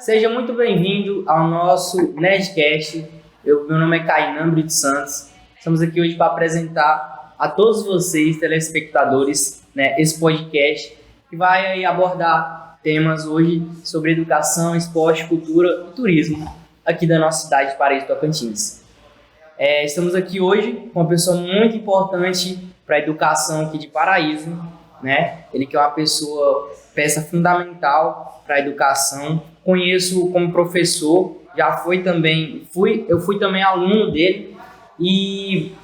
Seja muito bem-vindo ao nosso Nerdcast. Meu nome é Kainan Brito Santos. Estamos aqui hoje para apresentar a todos vocês, telespectadores, esse podcast que vai aí abordar temas hoje sobre educação, esporte, cultura e turismo aqui da nossa cidade de Paraíso Tocantins. Estamos aqui hoje com uma pessoa muito importante para a educação aqui de Paraíso, Ele que é uma peça fundamental para a educação. Conheço como professor, eu fui também aluno dele e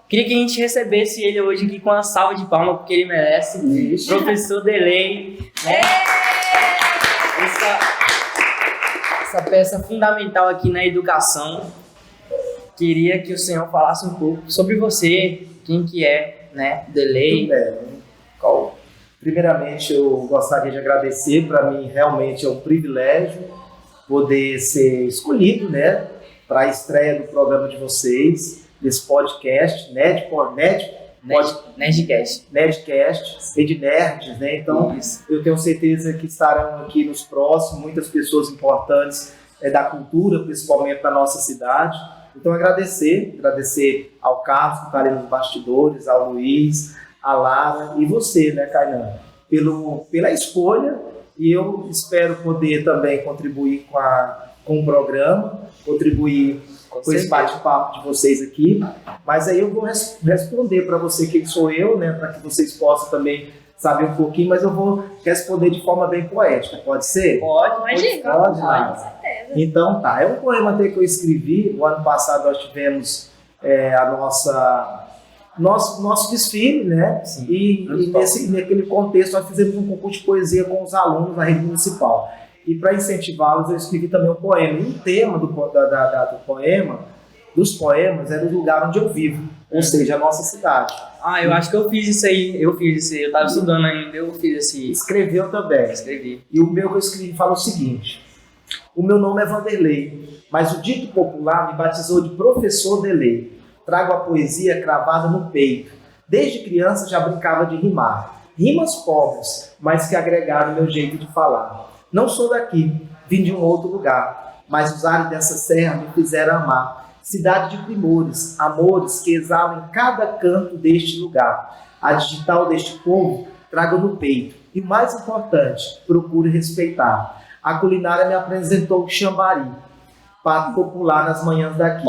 queria que a gente recebesse ele hoje aqui com uma salva de palmas, porque ele merece. Professor Delei, essa peça fundamental aqui na educação. Queria que o senhor falasse um pouco sobre você, quem que é, Delei. Primeiramente, eu gostaria de agradecer. Para mim, realmente é um privilégio poder ser escolhido, para a estreia do programa de vocês, desse podcast, Nerdcast, de nerds, Então, eu tenho certeza que estarão aqui nos próximos muitas pessoas importantes da cultura, principalmente da nossa cidade. Então, agradecer ao Carlos, que está ali nos bastidores, ao Luiz, a Lara e você, Kainan, pela escolha, e eu espero poder também contribuir com o programa, contribuir com esse bate-papo de vocês aqui, mas aí eu vou responder para você quem sou eu, para que vocês possam também saber um pouquinho, mas eu vou responder de forma bem poética, pode ser? Pode. Com certeza. Então tá, é um poema até que eu escrevi. O ano passado nós tivemos nosso desfile, Sim, e naquele contexto nós fizemos um concurso de poesia com os alunos na rede municipal. E para incentivá-los eu escrevi também um poema. E o tema dos poemas era o lugar onde eu vivo, ou seja, a nossa cidade. Eu acho que eu fiz isso aí, eu estava estudando ainda, eu fiz esse... Escreveu também? Escrevi. E o meu que eu escrevi fala o seguinte: o meu nome é Vanderlei, mas o dito popular me batizou de professor Delei. Trago a poesia cravada no peito. Desde criança já brincava de rimar. Rimas pobres, mas que agregaram meu jeito de falar. Não sou daqui, vim de um outro lugar, mas os ares dessa serra me fizeram amar. Cidade de primores, amores que exalam em cada canto deste lugar. A digital deste povo trago no peito. E o mais importante, procure respeitar. A culinária me apresentou o chambari, prato popular nas manhãs daqui.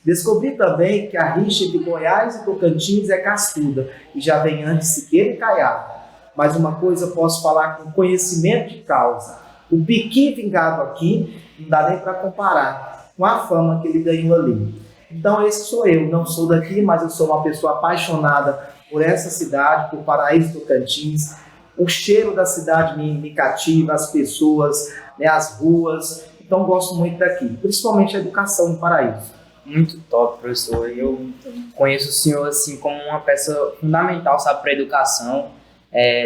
Descobri também que a rixa entre Goiás e Tocantins é cascuda e já vem antes Siqueira e Caiado. Mas uma coisa eu posso falar com conhecimento de causa: o piqui vingado aqui não dá nem para comparar com a fama que ele ganhou ali. Então esse sou eu, não sou daqui, mas eu sou uma pessoa apaixonada por essa cidade, por Paraíso Tocantins. O cheiro da cidade me cativa, as pessoas, as ruas. Então gosto muito daqui, principalmente a educação no Paraíso. Muito top, professor. Eu conheço o senhor assim como uma peça fundamental, para a educação.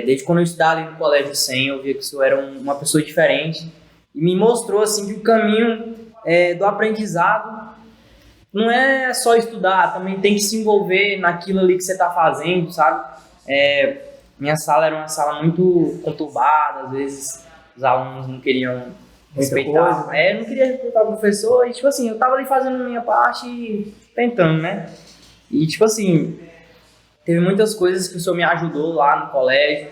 Desde quando eu estudava ali no Colégio 100, eu via que o senhor era uma pessoa diferente e me mostrou assim que o caminho do aprendizado não é só estudar, também tem que se envolver naquilo ali que você está fazendo, sabe? Minha sala era uma sala muito conturbada, às vezes os alunos não queriam respeitar, não queria respeitar o professor, e eu tava ali fazendo a minha parte e tentando, E teve muitas coisas que o senhor me ajudou lá no colégio,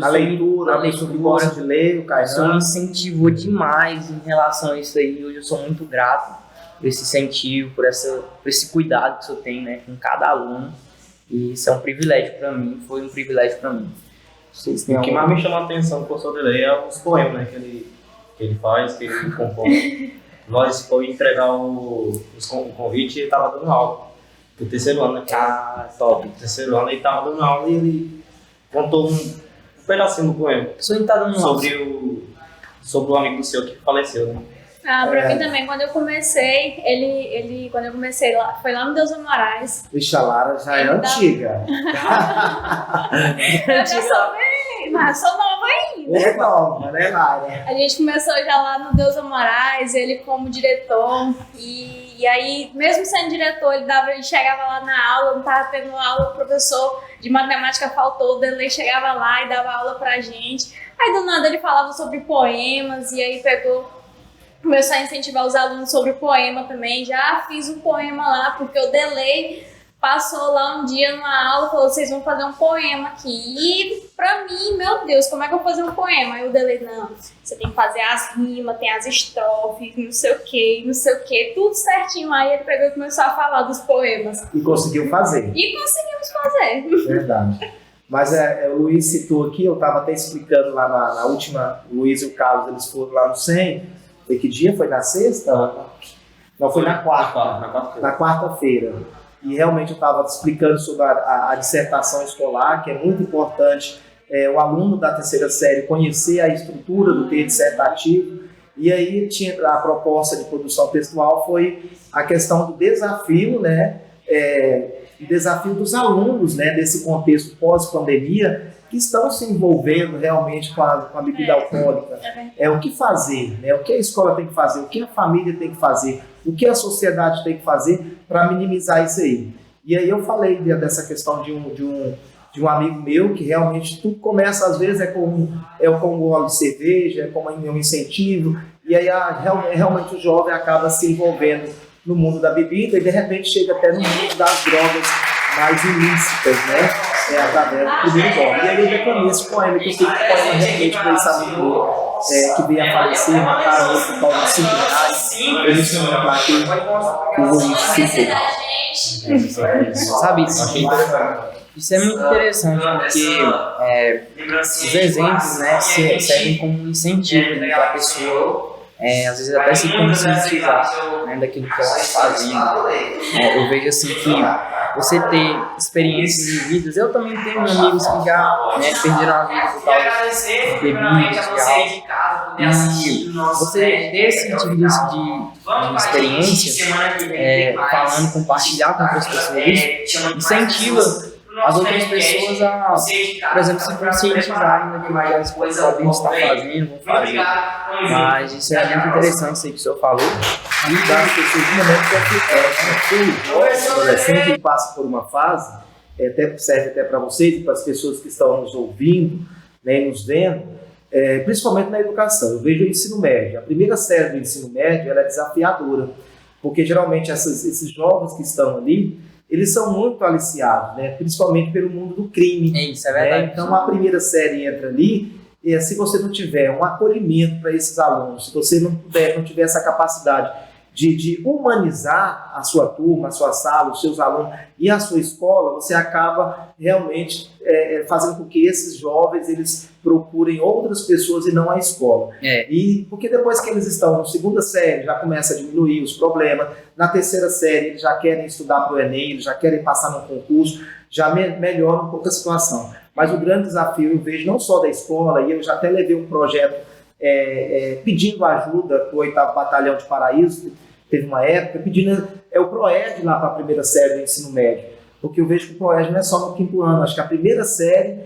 a leitura, que gosta de ler, o Kainan. O senhor me incentivou demais em relação a isso aí. Hoje eu sou muito grato por esse incentivo, por esse cuidado que o senhor tem, com cada aluno. E isso é um privilégio para mim, foi um privilégio para mim. O que mais me chamou a atenção do professor Delei é os poemas, que ele faz, que ele compõe. Nós fomos entregar o convite e ele estava dando aula pro terceiro ano, top. Terceiro ano ele estava dando aula e ele contou um pedacinho do poema. O senhor está dando aula sobre o amigo seu que faleceu, Pra mim também, quando eu comecei, quando eu comecei lá, foi lá no Deus Moraes. Vixe, a Lara já é antiga. Eu já sou bem, mas sou nova ainda. É nova, Lara? A gente começou já lá no Deus Moraes, ele como diretor, e aí, mesmo sendo diretor, ele chegava lá na aula, não tava tendo aula, o professor de matemática faltou, o Delei chegava lá e dava aula pra gente. Aí do nada ele falava sobre poemas, e aí pegou começou a incentivar os alunos sobre o poema também. Já fiz um poema lá, porque o Delay passou lá um dia numa aula e falou, vocês vão fazer um poema aqui. E pra mim, meu Deus, como é que eu vou fazer um poema? Aí o Delay, não, você tem que fazer as rimas, tem as estrofes, não sei o que, tudo certinho. Aí ele pegou e começou a falar dos poemas. E conseguiu fazer. E conseguimos fazer. Verdade. Mas o Luiz citou aqui, eu estava até explicando lá na última, o Luiz e o Carlos, eles foram lá no 100. Foi que dia? Foi na sexta? Não, foi na quarta. Na quarta-feira. E realmente eu estava explicando sobre a dissertação escolar, que é muito importante o aluno da terceira série conhecer a estrutura do texto dissertativo. E aí tinha a proposta de produção textual foi a questão do desafio, né? O desafio dos alunos, né? Desse contexto pós-pandemia, que estão se envolvendo realmente com a bebida alcoólica. O que fazer, né? O que a escola tem que fazer, o que a família tem que fazer, o que a sociedade tem que fazer para minimizar isso aí. E aí eu falei dessa questão de um amigo meu, que realmente tudo começa, às vezes, com um gole de cerveja, com um incentivo, e aí realmente o jovem acaba se envolvendo no mundo da bebida e de repente chega até no mundo das drogas mais ilícitas, né? Através do primeiro gole. E aí eu declamei esse poema, que eu sei que o poema realmente foi esse amigo meu, que veio a falecer, mataram ele por causa de 5 reais. Eu me chamo pra que o Luiz citou. Sabe, isso é muito interessante, porque os exemplos, né, servem como um incentivo, né, para a pessoa, às vezes até se conscientizar, né, daquilo que ela está fazendo. Eu vejo assim que você ter experiências vividas, eu também tenho amigos que já, né, perderam a vida por causa de bebidas, de álcool, e você ter esse tipo de experiência, falando, compartilhar com outras pessoas, isso incentiva as outras pessoas a, por exemplo, se conscientizarem daquilo que elas podem estar fazendo, vão fazer. Mas isso é muito interessante, isso aí que o senhor falou. E das pessoas de momento que o adolescente passa por uma fase, serve até para vocês e para as pessoas que estão nos ouvindo, né, e nos vendo, principalmente na educação. Eu vejo o ensino médio. A primeira série do ensino médio ela é desafiadora, porque geralmente esses jovens que estão ali, eles são muito aliciados, né? Principalmente pelo mundo do crime. Isso é verdade. Né? Então a primeira série entra ali, e se você não tiver um acolhimento para esses alunos, se você não tiver essa capacidade de humanizar a sua turma, a sua sala, os seus alunos e a sua escola, você acaba realmente fazendo com que esses jovens eles procurem outras pessoas e não a escola. E porque depois que eles estão na segunda série, já começa a diminuir os problemas, na terceira série eles já querem estudar para o Enem, eles já querem passar no concurso, já melhora um pouco a situação. Mas o grande desafio eu vejo não só da escola, e eu já até levei um projeto pedindo ajuda para o 8º Batalhão de Paraíso, teve uma época pedindo o PROERD lá para a primeira série do ensino médio, porque eu vejo que o PROERD não é só no 5º ano, acho que a primeira série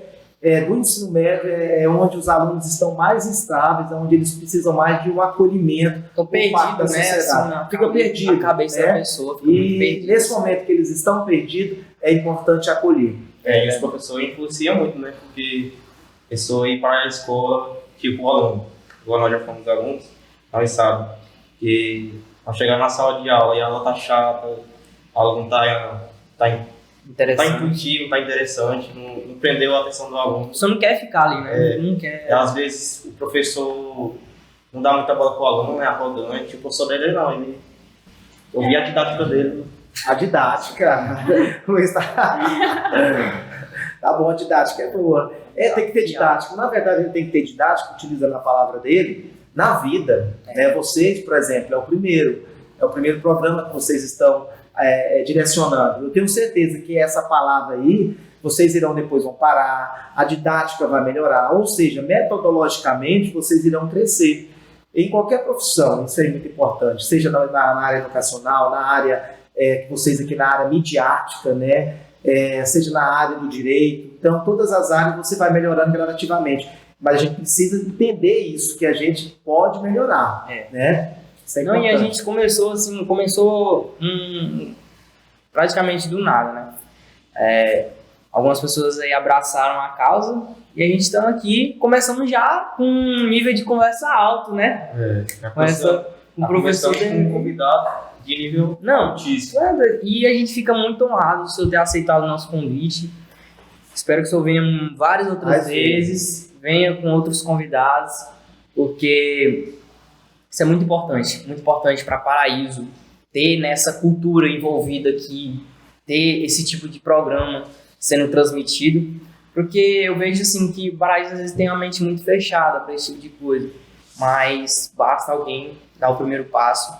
do ensino médio é onde os alunos estão mais estáveis, é onde eles precisam mais de um acolhimento. Ficam perdidos, né? Assim, fica perdido, a cabeça da pessoa fica e nesse momento que eles estão perdidos, é importante acolher. E os professores influenciam muito, né? Porque a pessoa ir para a escola, tipo o aluno, igual nós já fomos alunos, nós sabemos que ao chegar na sala de aula e a aula tá chata, a aula não tá intuitivo, tá interessante, não prendeu a atenção do aluno. Você não quer ficar ali, né? Não quer. Às vezes o professor não dá muita bola pro aluno, é arrogante, o professor dele não, ele ouvia a didática dele. A didática, tá bom, a didática é boa. Tem que ter didática. Na verdade, ele tem que ter didática, utilizando a palavra dele, na vida. Né? Vocês, por exemplo, é o primeiro programa que vocês estão direcionando. Eu tenho certeza que essa palavra aí, vocês vão parar, a didática vai melhorar, ou seja, metodologicamente vocês irão crescer. Em qualquer profissão, isso é muito importante, seja na área educacional, na área, vocês aqui na área midiática, né? Seja na área do direito, então todas as áreas você vai melhorando gradativamente, mas a gente precisa entender isso, que a gente pode melhorar, né? Isso é importante. E a gente começou praticamente do nada, né? Algumas pessoas aí abraçaram a causa e a gente está aqui começando já com um nível de conversa alto, né? com o professor com um convidado de nível Não, altíssimo. e a gente fica muito honrado do senhor ter aceitado o nosso convite. Espero que o senhor venha várias outras vezes, venha com outros convidados, porque isso é muito importante para Paraíso ter nessa cultura envolvida aqui, ter esse tipo de programa sendo transmitido, porque eu vejo assim que o Paraíso às vezes tem uma mente muito fechada para esse tipo de coisa, mas basta alguém dar o primeiro passo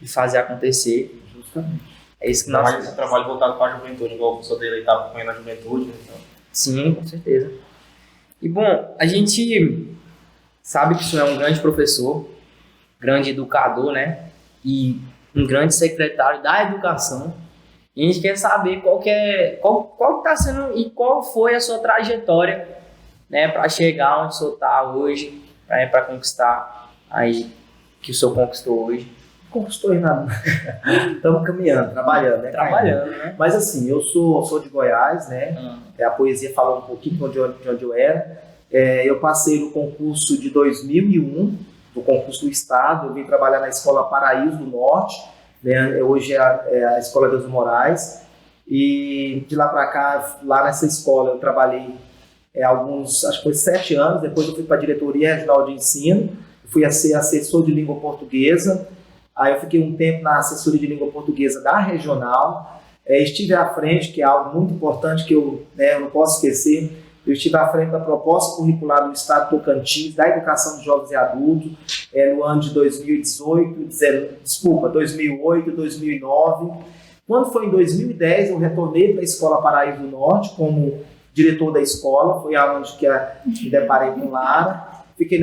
e fazer acontecer. Justamente. É isso que nós Mas esse trabalho voltado para a juventude, igual o professor dele estava acompanhando a juventude. Então. Sim, com certeza. E bom, a gente sabe que o senhor é um grande professor, grande educador, né? E um grande secretário da educação. E a gente quer saber qual está sendo e qual foi a sua trajetória, né, para chegar onde o senhor está hoje, para conquistar aí que o senhor conquistou hoje. Conquistou aí nada. Estamos caminhando, trabalhando, né? Trabalhando, né? Mas assim, eu sou de Goiás, né? A poesia falou um pouquinho de onde eu era. Eu passei no concurso de 2001, no concurso do Estado. Eu vim trabalhar na Escola Paraíso do Norte, né? Hoje é a Escola Deus Moraes. E de lá para cá, lá nessa escola, eu trabalhei acho que foi 7 anos. Depois eu fui para a diretoria regional de ensino. Fui a ser assessor de língua portuguesa. Aí eu fiquei um tempo na assessoria de língua portuguesa da regional. Estive à frente, que é algo muito importante que eu não posso esquecer. Eu estive à frente da proposta curricular do Estado do Tocantins, da educação de jovens e adultos, no ano de 2008, 2009. Quando foi em 2010, eu retornei para a Escola Paraíso do Norte como diretor da escola. Foi aonde que me deparei com Lara. Fiquei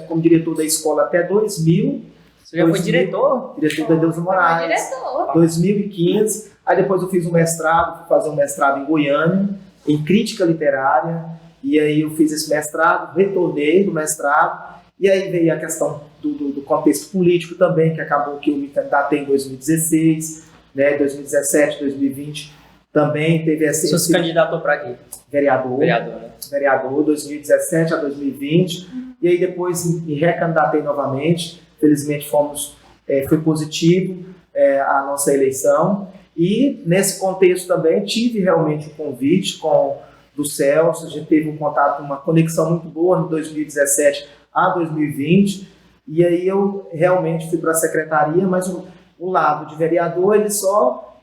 como diretor da escola até 2000. Você já foi diretor? Diretor da Deus Moraes. Diretor. 2015. Aí depois eu fiz um mestrado, fui fazer um mestrado em Goiânia, em crítica literária. E aí eu fiz esse mestrado, retornei do mestrado. E aí veio a questão do contexto político também, que acabou que eu me candidatei em 2016, né, 2017, 2020. Também teve esse... Você se candidatou para quê? Vereador. Né? Vereador, 2017 a 2020. E aí depois me recandidatei novamente. Felizmente foi positivo a nossa eleição. E nesse contexto também tive realmente o convite do Celso. A gente teve um contato, uma conexão muito boa de 2017 a 2020. E aí eu realmente fui para a secretaria, mas o lado de vereador ele só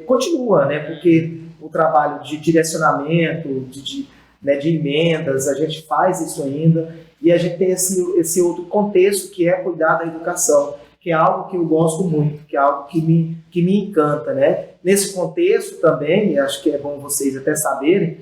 continua, né? Porque o trabalho de direcionamento, de emendas, a gente faz isso ainda. E a gente tem esse outro contexto que é cuidar da educação, que é algo que eu gosto muito, que é algo que me encanta, né? Nesse contexto também, acho que é bom vocês até saberem,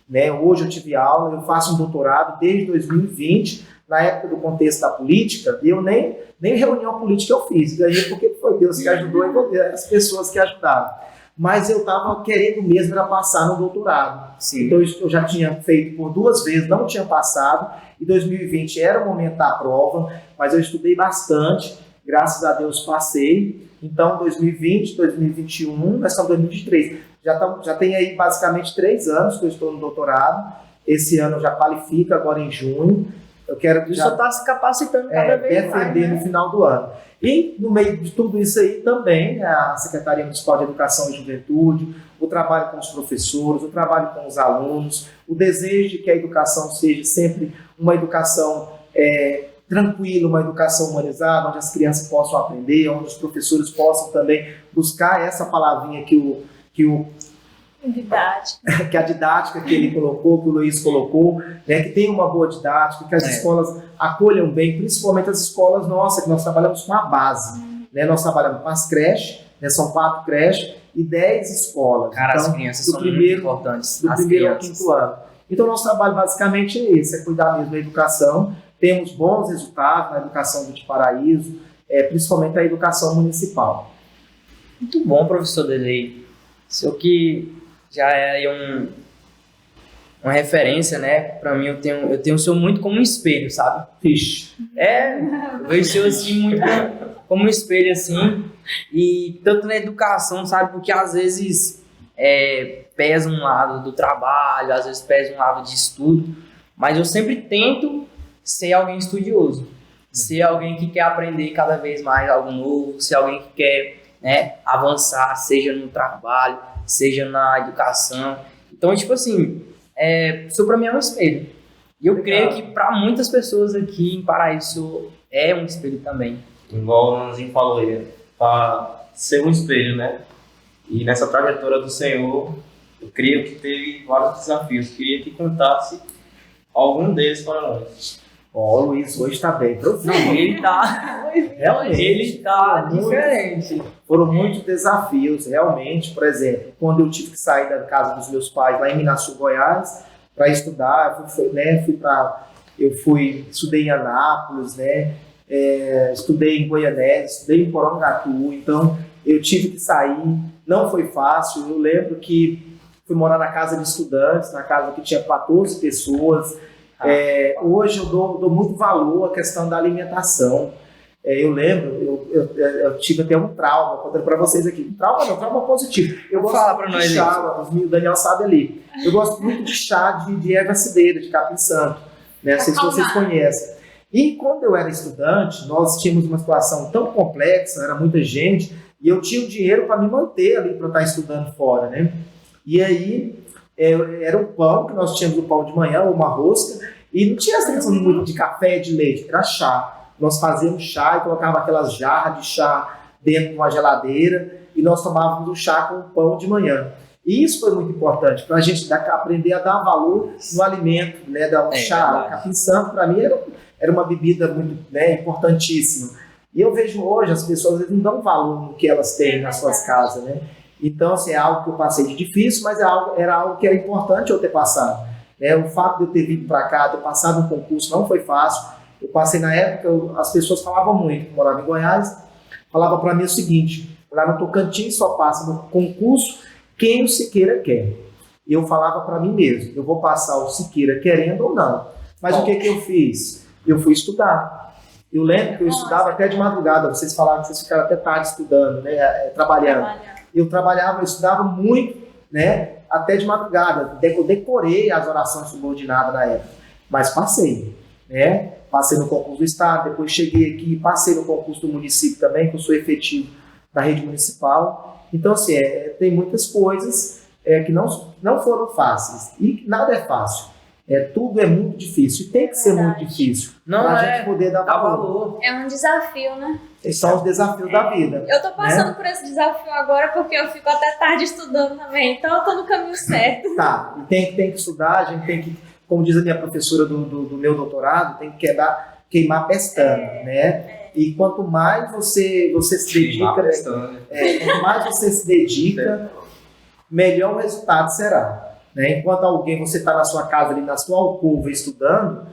né? Hoje eu tive aula, eu faço um doutorado desde 2020, na época do contexto da política, e eu nem reunião política eu fiz, ganhei porque foi Deus que ajudou e as pessoas que ajudaram. Mas eu estava querendo mesmo era passar no doutorado. Sim. Então eu já tinha feito por 2 vezes, não tinha passado. Em 2020 era o momento da prova, mas eu estudei bastante, graças a Deus passei. Então 2020, 2021, nós estamos em 2023. Já tem aí basicamente 3 anos que eu estou no doutorado. Esse ano eu já qualifico, agora em junho. Eu quero já está se capacitando cada vez mais, defender no final do ano. E no meio de tudo isso aí também, a Secretaria Municipal de Educação e Juventude, o trabalho com os professores, o trabalho com os alunos, o desejo de que a educação seja sempre uma educação tranquila, uma educação humanizada, onde as crianças possam aprender, onde os professores possam também buscar essa palavrinha que a didática que ele colocou, que o Luiz colocou, né, que tem uma boa didática, que as escolas acolham bem, principalmente as escolas nossas, que nós trabalhamos com a base. Né, nós trabalhamos com as creches, né, são 4 creches e 10 escolas. Cara, então, as crianças são muito importantes. Do primeiro ao 5º ano. Então, nosso trabalho basicamente é esse, é cuidar mesmo da educação. Temos bons resultados na educação de Paraíso, principalmente a educação municipal. Muito bom, professor Delei. Senhor que já é uma referência, né? Para mim, eu tenho o senhor muito como um espelho, sabe? Vixe. Eu vejo o senhor assim, muito como um espelho, assim. E tanto na educação, sabe? Porque às vezes pesa um lado do trabalho, às vezes pesa um lado de estudo. Mas eu sempre tento ser alguém estudioso. ser alguém que quer aprender cada vez mais algo novo, ser alguém que quer, né, avançar, seja no trabalho, seja na educação. Então, tipo assim, isso pra mim é um espelho. E eu creio que para muitas pessoas aqui em Paraíso é um espelho também. Igual o Nanzinho falou aí, para ser um espelho, né? E nessa trajetória do Senhor, eu creio que teve vários desafios. Queria que contasse algum deles para nós. Ó, o Luiz hoje está bem profundo. Não, ele tá Realmente. diferente. Foram muitos desafios, realmente. Por exemplo, quando eu tive que sair da casa dos meus pais lá em Minasul, Goiás, para estudar, estudei em Anápolis, né? Estudei em Goianésia, estudei em Porangatu, então eu tive que sair, não foi fácil. Eu lembro que fui morar na casa de estudantes, na casa que tinha 14 pessoas. Hoje eu dou muito valor à questão da alimentação. Eu lembro, eu tive até um trauma, contando para vocês aqui. Trauma positivo. Eu gosto Fala pra muito nós de chá, o Daniel sabe ali. Eu gosto muito de chá de erva cidreira, de capim santo. Né? Não sei se vocês conhecem. E quando eu era estudante, nós tínhamos uma situação tão complexa, era muita gente, e eu tinha o dinheiro para me manter ali, para estar estudando fora, né? E aí, era um pão, que nós tínhamos o pão de manhã, uma rosca, e não tinha essa questão muito de café, de leite, era chá. Nós fazíamos chá e colocávamos aquelas jarras de chá dentro de uma geladeira, e nós tomávamos o chá com o pão de manhã. E isso foi muito importante, para a gente aprender a dar valor no alimento, né? O chá, o capim santo, para mim, era uma bebida muito, né, importantíssima. E eu vejo hoje as pessoas às vezes não dão valor no que elas têm nas suas casas, né? Então, assim, é algo que eu passei de difícil, mas era algo que era importante eu ter passado. Né? O fato de eu ter vindo para cá, ter passado um concurso, não foi fácil. Eu passei na época, as pessoas falavam muito, eu morava em Goiás, falava para mim o seguinte: lá no Tocantins só passa no concurso quem o Siqueira quer. E eu falava para mim mesmo: eu vou passar o Siqueira querendo ou não. Mas o que eu fiz? Eu fui estudar. Eu lembro que eu estudava até de madrugada. Vocês falaram que vocês ficaram até tarde estudando, né? Trabalhando. Eu estudava muito, né? Até de madrugada. Eu decorei as orações subordinadas na época. Mas passei, né? Passei no concurso do estado, depois cheguei aqui, passei no concurso do município também, que eu sou efetivo da rede municipal. Então, assim, tem muitas coisas que não foram fáceis. E nada é fácil. Tudo é muito difícil. E tem que ser muito difícil para a gente poder dar valor. É um desafio, né? São os desafios da vida. Eu tô passando por esse desafio agora porque eu fico até tarde estudando também. Então eu tô no caminho certo. Tá. E tem que estudar, a gente tem que, como diz a minha professora do meu doutorado, tem que queimar pestana, né? E quanto mais você se dedica, quanto mais você se dedica, melhor o resultado será. Né? Enquanto você está na sua casa, ali na sua alcova estudando,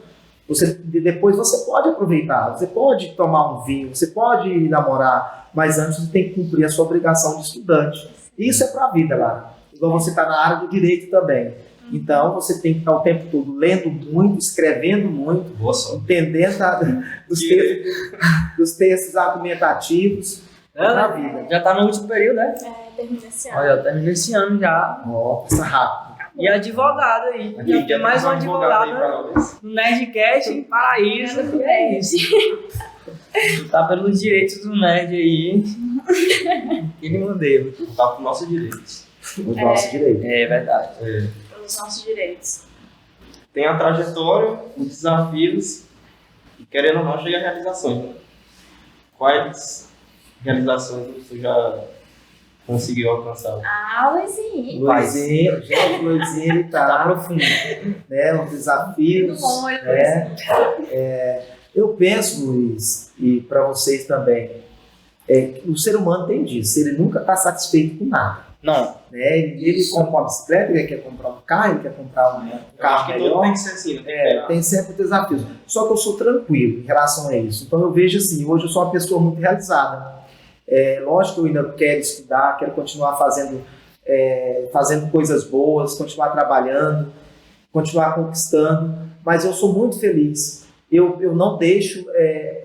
depois você pode aproveitar, você pode tomar um vinho, você pode namorar, mas antes você tem que cumprir a sua obrigação de estudante. Isso é para a vida lá. Igual você está na área do direito também. Então você tem que estar o tempo todo lendo muito, escrevendo muito, entendendo dos textos argumentativos da vida. Já está no último período, né? Termina esse ano. Olha, termina esse ano já. Passa rápido. E advogado aí. Já tem mais um advogado no Nerdcast em Paraíso. É isso. Tá pelos direitos do Nerd aí. Ele modelo. Tá pro nosso direito. Os nossos direitos. É verdade. Pelos nossos direitos. Tem a trajetória, os desafios e, querendo ou não, chega a realizações. Né? Quais realizações você já conseguiu alcançar? Luizinho. Luizinho, ele tá profundo. Né, os desafios. Eu penso, Luiz, e para vocês também, o ser humano tem disso, ele nunca está satisfeito com nada. Não. Né? Ele compra uma bicicleta, ele quer comprar um carro, ele quer comprar um carro melhor. Tem que ser assim, tem sempre desafios. Só que eu sou tranquilo em relação a isso. Então eu vejo assim, hoje eu sou uma pessoa muito realizada. Lógico que eu ainda quero estudar, quero continuar fazendo coisas boas, continuar trabalhando, continuar conquistando, mas eu sou muito feliz. Eu não deixo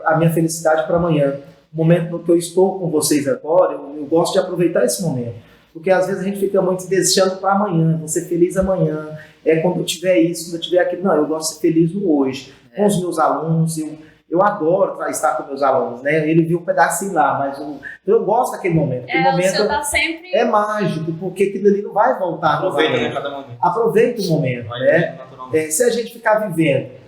a minha felicidade para amanhã. O momento no que eu estou com vocês agora, eu gosto de aproveitar esse momento. Porque às vezes a gente fica muito deixando para amanhã, vou ser feliz amanhã, quando eu tiver isso, quando eu tiver aquilo. Não, eu gosto de ser feliz no hoje. Com os meus alunos, Eu adoro estar com meus alunos, né? Ele viu um pedacinho lá, mas eu gosto daquele momento. Aquele O momento seu tá sempre... é mágico, porque aquilo ali não vai voltar. Aproveita, né, novamente. cada momento. Aproveita o momento, Vai né? naturalmente. Se a gente ficar vivendo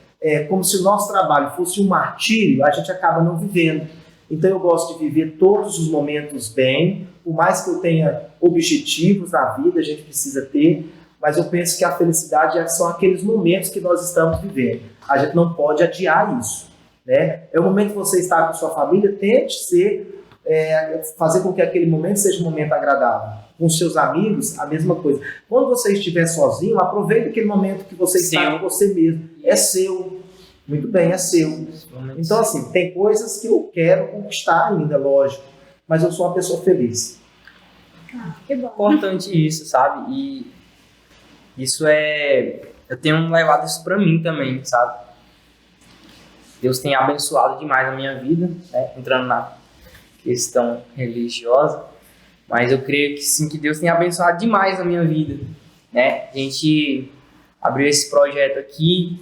como se o nosso trabalho fosse um martírio, a gente acaba não vivendo. Então eu gosto de viver todos os momentos bem, por mais que eu tenha objetivos na vida, a gente precisa ter, mas eu penso que a felicidade são aqueles momentos que nós estamos vivendo. A gente não pode adiar isso, né? É o momento que você está com sua família, tente fazer com que aquele momento seja um momento agradável. Com seus amigos, a mesma coisa. Quando você estiver sozinho, aproveite aquele momento que você está com você mesmo. É seu. Muito bem, é seu. Então, assim, tem coisas que eu quero conquistar ainda, lógico. Mas eu sou uma pessoa feliz. Que bom. Importante isso, sabe? E isso eu tenho levado isso pra mim também, sabe? Deus tem abençoado demais a minha vida, né? Entrando na questão religiosa, mas eu creio que sim, que Deus tem abençoado demais a minha vida, né? A gente abriu esse projeto aqui,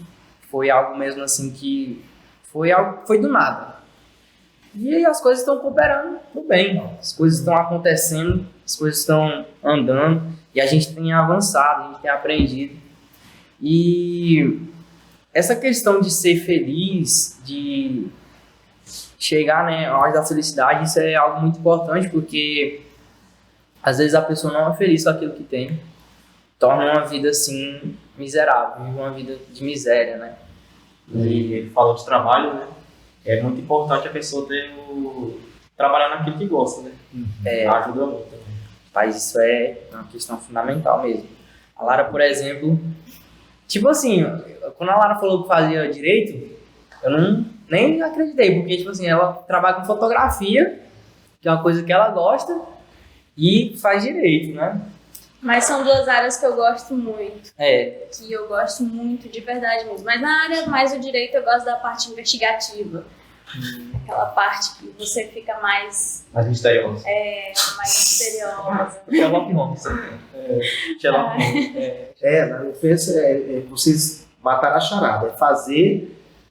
foi algo mesmo assim que foi do nada. E aí as coisas estão cooperando tudo bem, as coisas estão acontecendo, as coisas estão andando e a gente tem avançado, a gente tem aprendido. E essa questão de ser feliz, de chegar, né, à hora da felicidade, isso é algo muito importante, porque às vezes a pessoa não é feliz com aquilo que tem, torna uma vida assim miserável, vive uma vida de miséria, né? E ele falou de trabalho, né? É muito importante a pessoa trabalhar naquilo que gosta, né? Ajuda muito também. Mas isso é uma questão fundamental mesmo. A Lara, por exemplo, tipo assim, quando a Lara falou que fazia direito, eu nem acreditei, porque tipo assim, ela trabalha com fotografia, que é uma coisa que ela gosta, e faz direito, né? Mas são duas áreas que eu gosto muito. Que eu gosto muito, de verdade mesmo. Mas na área mais do direito, eu gosto da parte investigativa. Aquela parte que você fica mais misteriosa. mais misteriosa. Sherlock Holmes. Sherlock Holmes. Eu penso, vocês mataram a charada, é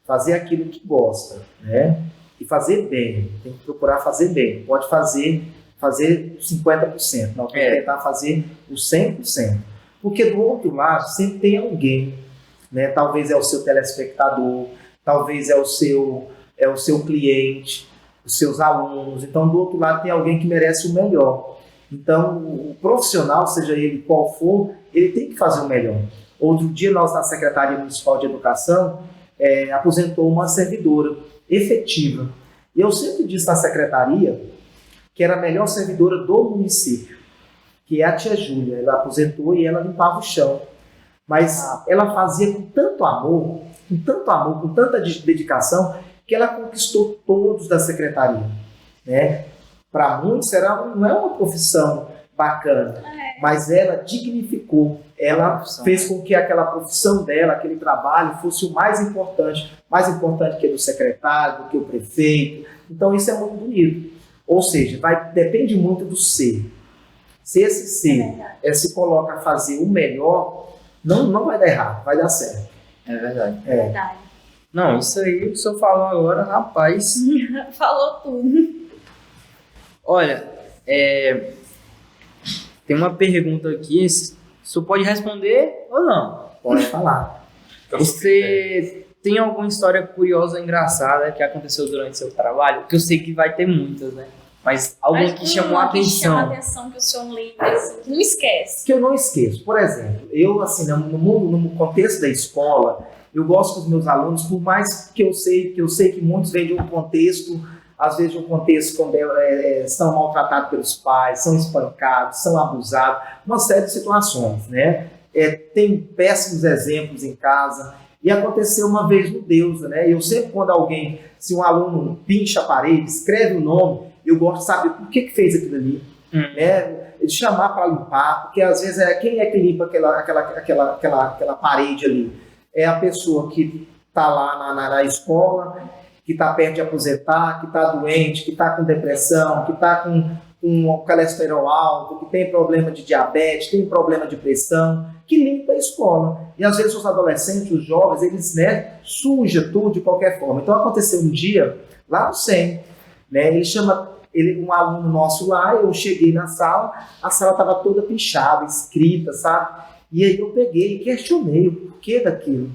fazer aquilo que gosta, né? E fazer bem, tem que procurar fazer bem, pode fazer 50%, não, tem que tentar fazer os 100%. Porque do outro lado sempre tem alguém, né? Talvez é o seu telespectador, talvez é o seu cliente, os seus alunos. Então do outro lado tem alguém que merece o melhor. Então o profissional, seja ele qual for, ele tem que fazer o melhor. Outro dia nós na Secretaria Municipal de Educação aposentou uma servidora efetiva. E eu sempre disse na secretaria que era a melhor servidora do município, que é a tia Júlia. Ela aposentou e ela limpava o chão. Mas ela fazia com tanto amor, com tanta dedicação, que ela conquistou todos da secretaria, né? Para muitos não é uma profissão bacana, mas ela dignificou, ela fez com que aquela profissão dela, aquele trabalho, fosse o mais importante que o secretário, do que o prefeito. Então isso é muito bonito. Ou seja, depende muito do ser. Se esse ser se coloca a fazer o melhor, não vai dar errado, vai dar certo. É verdade. É verdade. Não, isso aí que o senhor falou agora, rapaz. Falou tudo. Olha, tem uma pergunta aqui, o senhor pode responder ou não? Pode falar. Você tem alguma história curiosa, engraçada que aconteceu durante seu trabalho? Que eu sei que vai ter muitas, né? Mas alguma que chamou a atenção. Chama a atenção que o senhor lembra, assim, que não esquece. Que eu não esqueço. Por exemplo, eu, assim, no contexto da escola, eu gosto com os meus alunos, por mais que eu sei que muitos vêm de um contexto, às vezes de um contexto quando são maltratados pelos pais, são espancados, são abusados, uma série de situações, né? Tem péssimos exemplos em casa. E aconteceu uma vez no Deusa, né? Eu sempre, se um aluno pincha a parede, escreve o nome, eu gosto de saber por que fez aquilo ali, né? De chamar para limpar, porque às vezes quem é que limpa aquela parede ali? É a pessoa que está lá na escola, que está perto de aposentar, que está doente, que está com depressão, que está com colesterol alto, que tem problema de diabetes, tem problema de pressão. que limpa a escola. E às vezes os adolescentes, os jovens, eles, né, sujam tudo de qualquer forma. Então aconteceu um dia, lá no SEM, né, um aluno nosso lá, eu cheguei na sala, a sala estava toda pichada, escrita, sabe? E aí eu peguei e questionei o porquê daquilo.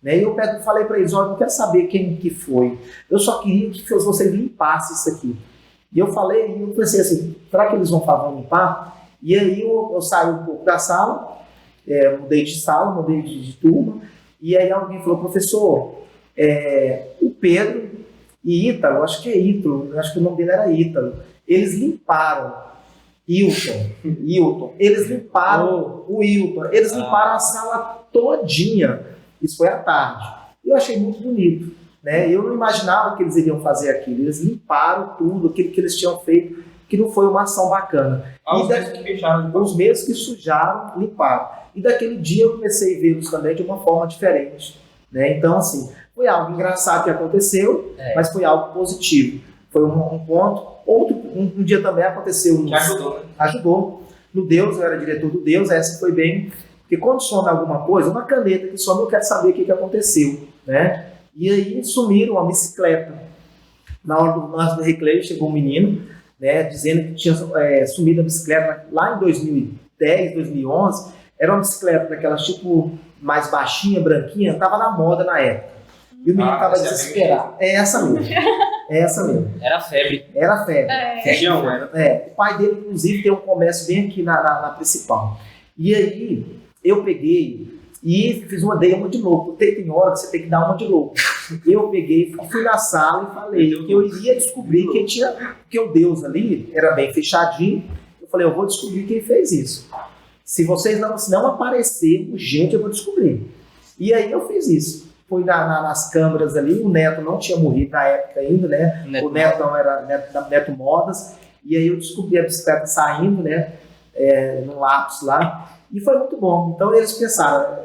Né? E eu falei para eles, olha, eu não quero saber quem que foi, eu só queria que vocês limpassem isso aqui. E eu pensei assim, será que eles vão limpar? E aí eu saí um pouco da sala, mudei de turma, e aí alguém falou, professor, o Pedro e Ítalo, acho que o nome dele era Ítalo, eles limparam Hilton, eles limparam o Hilton, eles limparam a sala todinha, isso foi à tarde, eu achei muito bonito, né? Eu não imaginava que eles iriam fazer aquilo, eles limparam tudo, aquilo que eles tinham feito, que não foi uma ação bacana. Os mesmos que sujaram, limparam. E daquele dia eu comecei a vê-los também de uma forma diferente. Né? Então, assim, foi algo engraçado que aconteceu, mas foi algo positivo. Foi um ponto. Um dia também aconteceu. Que ajudou, né? Ajudou. No Deus, eu era diretor do Deus, essa foi bem. Porque quando some alguma coisa, uma caneta que some, eu quero saber o que aconteceu. Né? E aí sumiram uma bicicleta. Na hora do recreio, chegou um menino, né, dizendo que tinha sumido a bicicleta lá em 2010, 2011. Era uma bicicleta daquelas tipo mais baixinha, branquinha, estava na moda na época. E o menino estava desesperado. É essa mesmo. Era febre. O pai dele, inclusive, tem um comércio bem aqui na principal. E aí, eu peguei e dei uma de louco. Tem hora que você tem que dar uma de louco. Eu peguei, fui na sala e falei que eu iria descobrir quem tinha, porque o Deus ali era bem fechadinho. Eu falei, eu vou descobrir quem fez isso. Se vocês não aparecer urgente, eu vou descobrir. E aí eu fiz isso. Fui nas câmeras ali, o Neto não tinha morrido na época ainda, né? O Neto não era Neto Modas. E aí eu descobri a bicicleta saindo, né? No lápis lá. E foi muito bom. Então eles pensaram,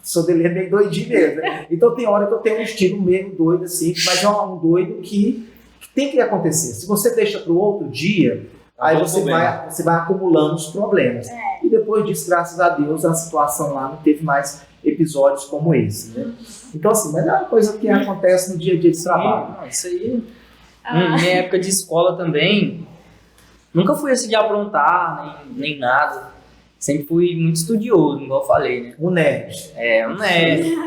sou dele meio doidinho mesmo, né? Então tem hora que eu tenho um estilo meio doido assim, mas é um doido que tem que acontecer. Se você deixa para o outro dia, aí você vai acumulando os problemas. E depois disso, graças a Deus, a situação lá não teve mais episódios como esse, né? Então assim, mas é uma coisa que acontece no dia a dia de trabalho. Não, isso aí, na minha época de escola também, nunca fui assim de aprontar, nem nada. Sempre fui muito estudioso, igual eu falei, né? Um nerd. Um nerd.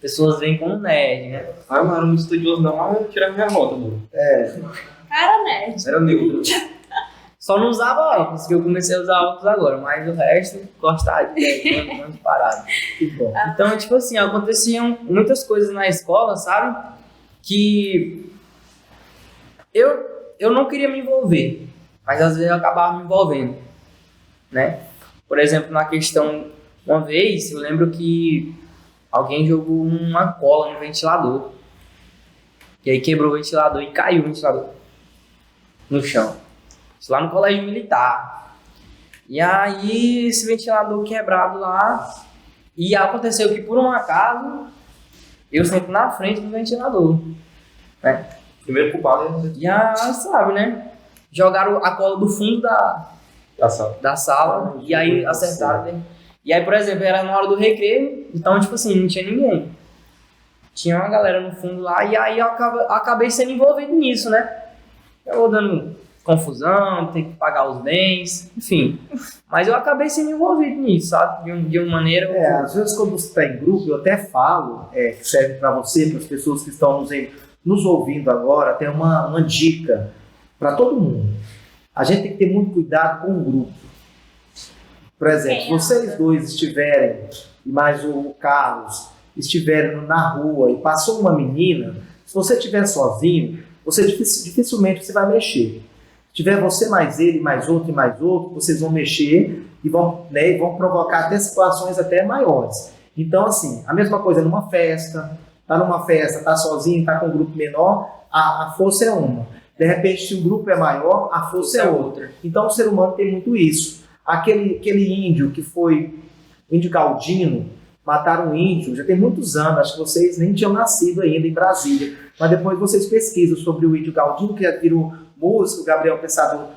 Pessoas vêm como nerd, né? Eu não era muito estudioso não, mas eu tirava minha nota, mano. Cara, nerd. Era neutro. Só não usava óculos, que eu comecei a usar óculos agora, mas o resto gostava de muito parado. Que bom. Então, tipo assim, aconteciam muitas coisas na escola, sabe? Que eu não queria me envolver, mas às vezes eu acabava me envolvendo, né? Por exemplo, na questão, uma vez, eu lembro que alguém jogou uma cola no ventilador. E aí quebrou o ventilador e caiu o ventilador no chão. Isso lá no colégio militar. E aí, esse ventilador quebrado lá. E aconteceu que, por um acaso, eu sento na frente do ventilador. Né? Primeiro culpado Já sabe, né? Jogaram a cola do fundo da sala e aí acertaram, né? E aí, por exemplo, era na hora do recreio, então, tipo assim, não tinha ninguém. Tinha uma galera no fundo lá, e aí eu acabei sendo envolvido nisso, né? Eu vou dando confusão, tem que pagar os bens, enfim. Mas eu acabei sendo envolvido nisso, sabe? De uma maneira... Às vezes quando você está em grupo, eu até falo, que serve para você, para as pessoas que estão nos ouvindo agora, tem uma dica para todo mundo. A gente tem que ter muito cuidado com o grupo. Por exemplo, se vocês dois estiverem, e mais o Carlos, estiverem na rua e passou uma menina, se você estiver sozinho, você dificilmente você vai mexer. Se tiver você mais ele, mais outro, vocês vão mexer e vão provocar até situações até maiores. Então, assim, a mesma coisa numa festa, tá numa festa, tá sozinho, tá com um grupo menor, a força é uma. De repente, se o grupo é maior, a força é outra. Então, o ser humano tem muito isso. Aquele índio que foi o índio Galdino, mataram um índio, já tem muitos anos, acho que vocês nem tinham nascido ainda em Brasília, mas depois vocês pesquisam sobre o índio Galdino, que virou músico, o Gabriel Pensador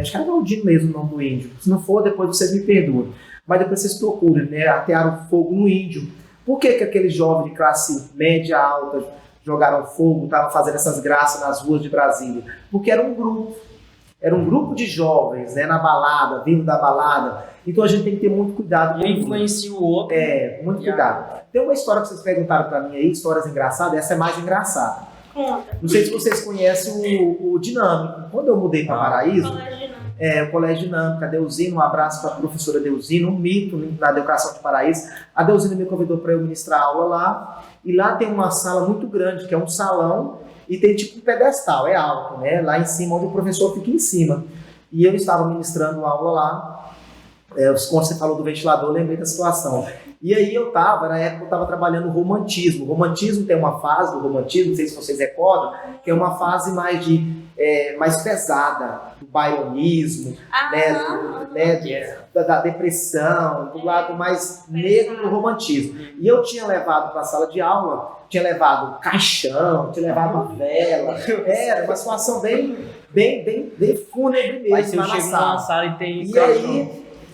acho que era Galdino mesmo o nome do índio. Se não for, depois vocês me perdoam. Mas depois vocês procurem, né? Atearam fogo no índio. Por que aqueles jovens de classe média alta jogaram fogo, estavam fazendo essas graças nas ruas de Brasília? Porque era um grupo. Era um grupo de jovens, né, na balada, vindo da balada. Então a gente tem que ter muito cuidado. Um influencia o outro. Muito cuidado. Tem uma história que vocês perguntaram para mim aí, histórias engraçadas, essa é mais engraçada. Não sei se vocês conhecem o Dinâmico. Quando eu mudei para Paraíso, o Colégio Dinâmico, a Deusina, um abraço para a professora Deusina, um mito na educação de Paraíso. A Deusina me convidou para eu ministrar aula lá, e lá tem uma sala muito grande, que é um salão, e tem tipo um pedestal, é alto, né? Lá em cima, onde o professor fica em cima. E eu estava ministrando aula lá, quando você falou do ventilador, eu lembrei da situação. E aí na época eu estava trabalhando romantismo. O romantismo tem uma fase do romantismo, não sei se vocês recordam, que é uma fase mais pesada, do baironismo, da depressão, do lado mais negro do romantismo. E eu tinha levado para a sala de aula, tinha levado caixão, tinha levado uma vela. Era uma situação bem fúnebre mesmo. Mas se eu chego numa sala e tem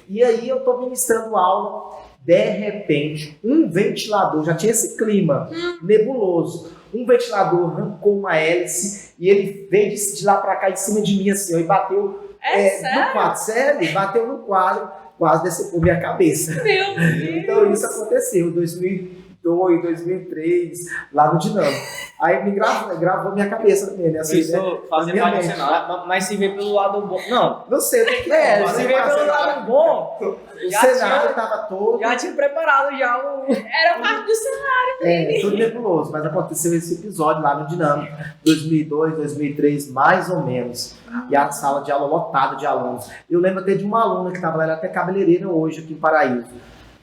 E aí eu estou ministrando aula, de repente, um ventilador, já tinha esse clima nebuloso, um ventilador arrancou uma hélice e ele veio de lá para cá em cima de mim assim, e bateu no quadro. Sério, bateu no quadro, quase decepou minha cabeça. Meu Deus! Então isso aconteceu em 2002, 2003, lá no Dinâmico. Aí me gravou minha cabeça também, né? Assim, fazer parte do cenário. Mas se vê pelo lado bom. Não sei o que se vê pelo lado bom. O cenário estava todo. Já tinha preparado já o. Era parte do cenário. Tudo nebuloso, mas aconteceu esse episódio lá no Dinâmico, 2002, 2003, mais ou menos. E a sala de aula lotada de alunos. Eu lembro até de uma aluna que estava lá, ela é até cabeleireira hoje aqui em Paraíso.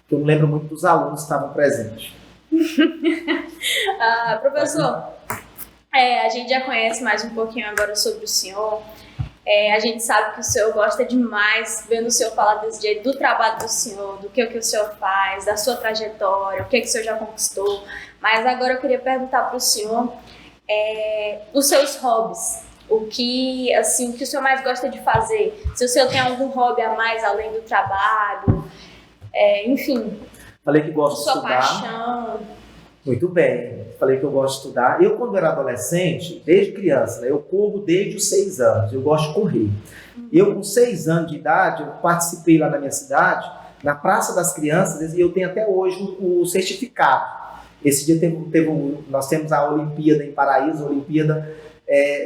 Que eu não lembro muito dos alunos que estavam presentes. Professor, a gente já conhece mais um pouquinho agora sobre o senhor. A gente sabe que o senhor gosta demais, vendo o senhor falar desse jeito, do trabalho do senhor, do que o senhor faz, da sua trajetória, o que o senhor já conquistou. Mas agora eu queria perguntar para o senhor os seus hobbies. O que o senhor mais gosta de fazer? Se o senhor tem algum hobby a mais além do trabalho, enfim. Falei que gosto de sua estudar. Paixão. Muito bem. Falei que eu gosto de estudar. Eu, quando era adolescente, desde criança, né, eu corro desde os 6 anos. Eu gosto de correr. Eu, com 6 anos de idade, eu participei lá na minha cidade, na Praça das Crianças, e eu tenho até hoje o certificado. Esse dia nós temos a Olimpíada em Paraíso, a Olimpíada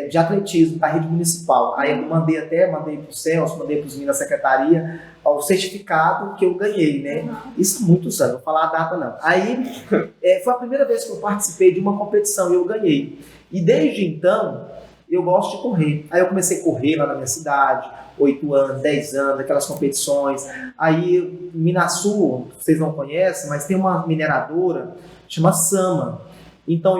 de atletismo da rede municipal. Aí eu mandei para o Celso, mandei para os meninos da secretaria o certificado que eu ganhei, né? Isso há muitos anos, não vou falar a data não. Aí foi a primeira vez que eu participei de uma competição e eu ganhei. E desde então eu gosto de correr. Aí eu comecei a correr lá na minha cidade, 8 anos, 10 anos, aquelas competições. Aí Minasul, vocês não conhecem, mas tem uma mineradora, chama Sama. Então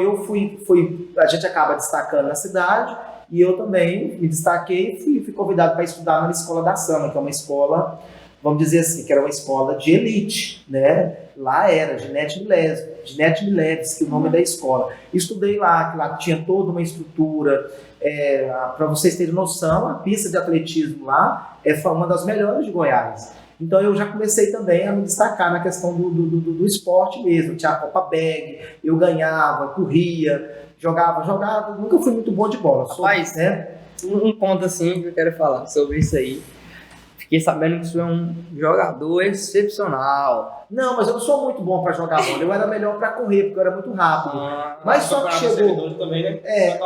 a gente acaba destacando na cidade e eu também me destaquei e fui convidado para estudar na escola da Sama, que é uma escola, vamos dizer assim, que era uma escola de elite, né? Lá era Ginete Mileves, que é o nome da escola. Estudei lá, que lá tinha toda uma estrutura. Para vocês terem noção, a pista de atletismo lá foi uma das melhores de Goiás. Então eu já comecei também a me destacar na questão do esporte mesmo. Tinha a Copa Bag, eu ganhava, corria, jogava. Nunca fui muito bom de bola. Rapaz, um ponto assim que eu quero falar sobre isso aí. Fiquei sabendo que você é um jogador excepcional. Não, mas eu não sou muito bom para jogar bola. Eu era melhor para correr, porque eu era muito rápido. Mas só que chegou... também, né?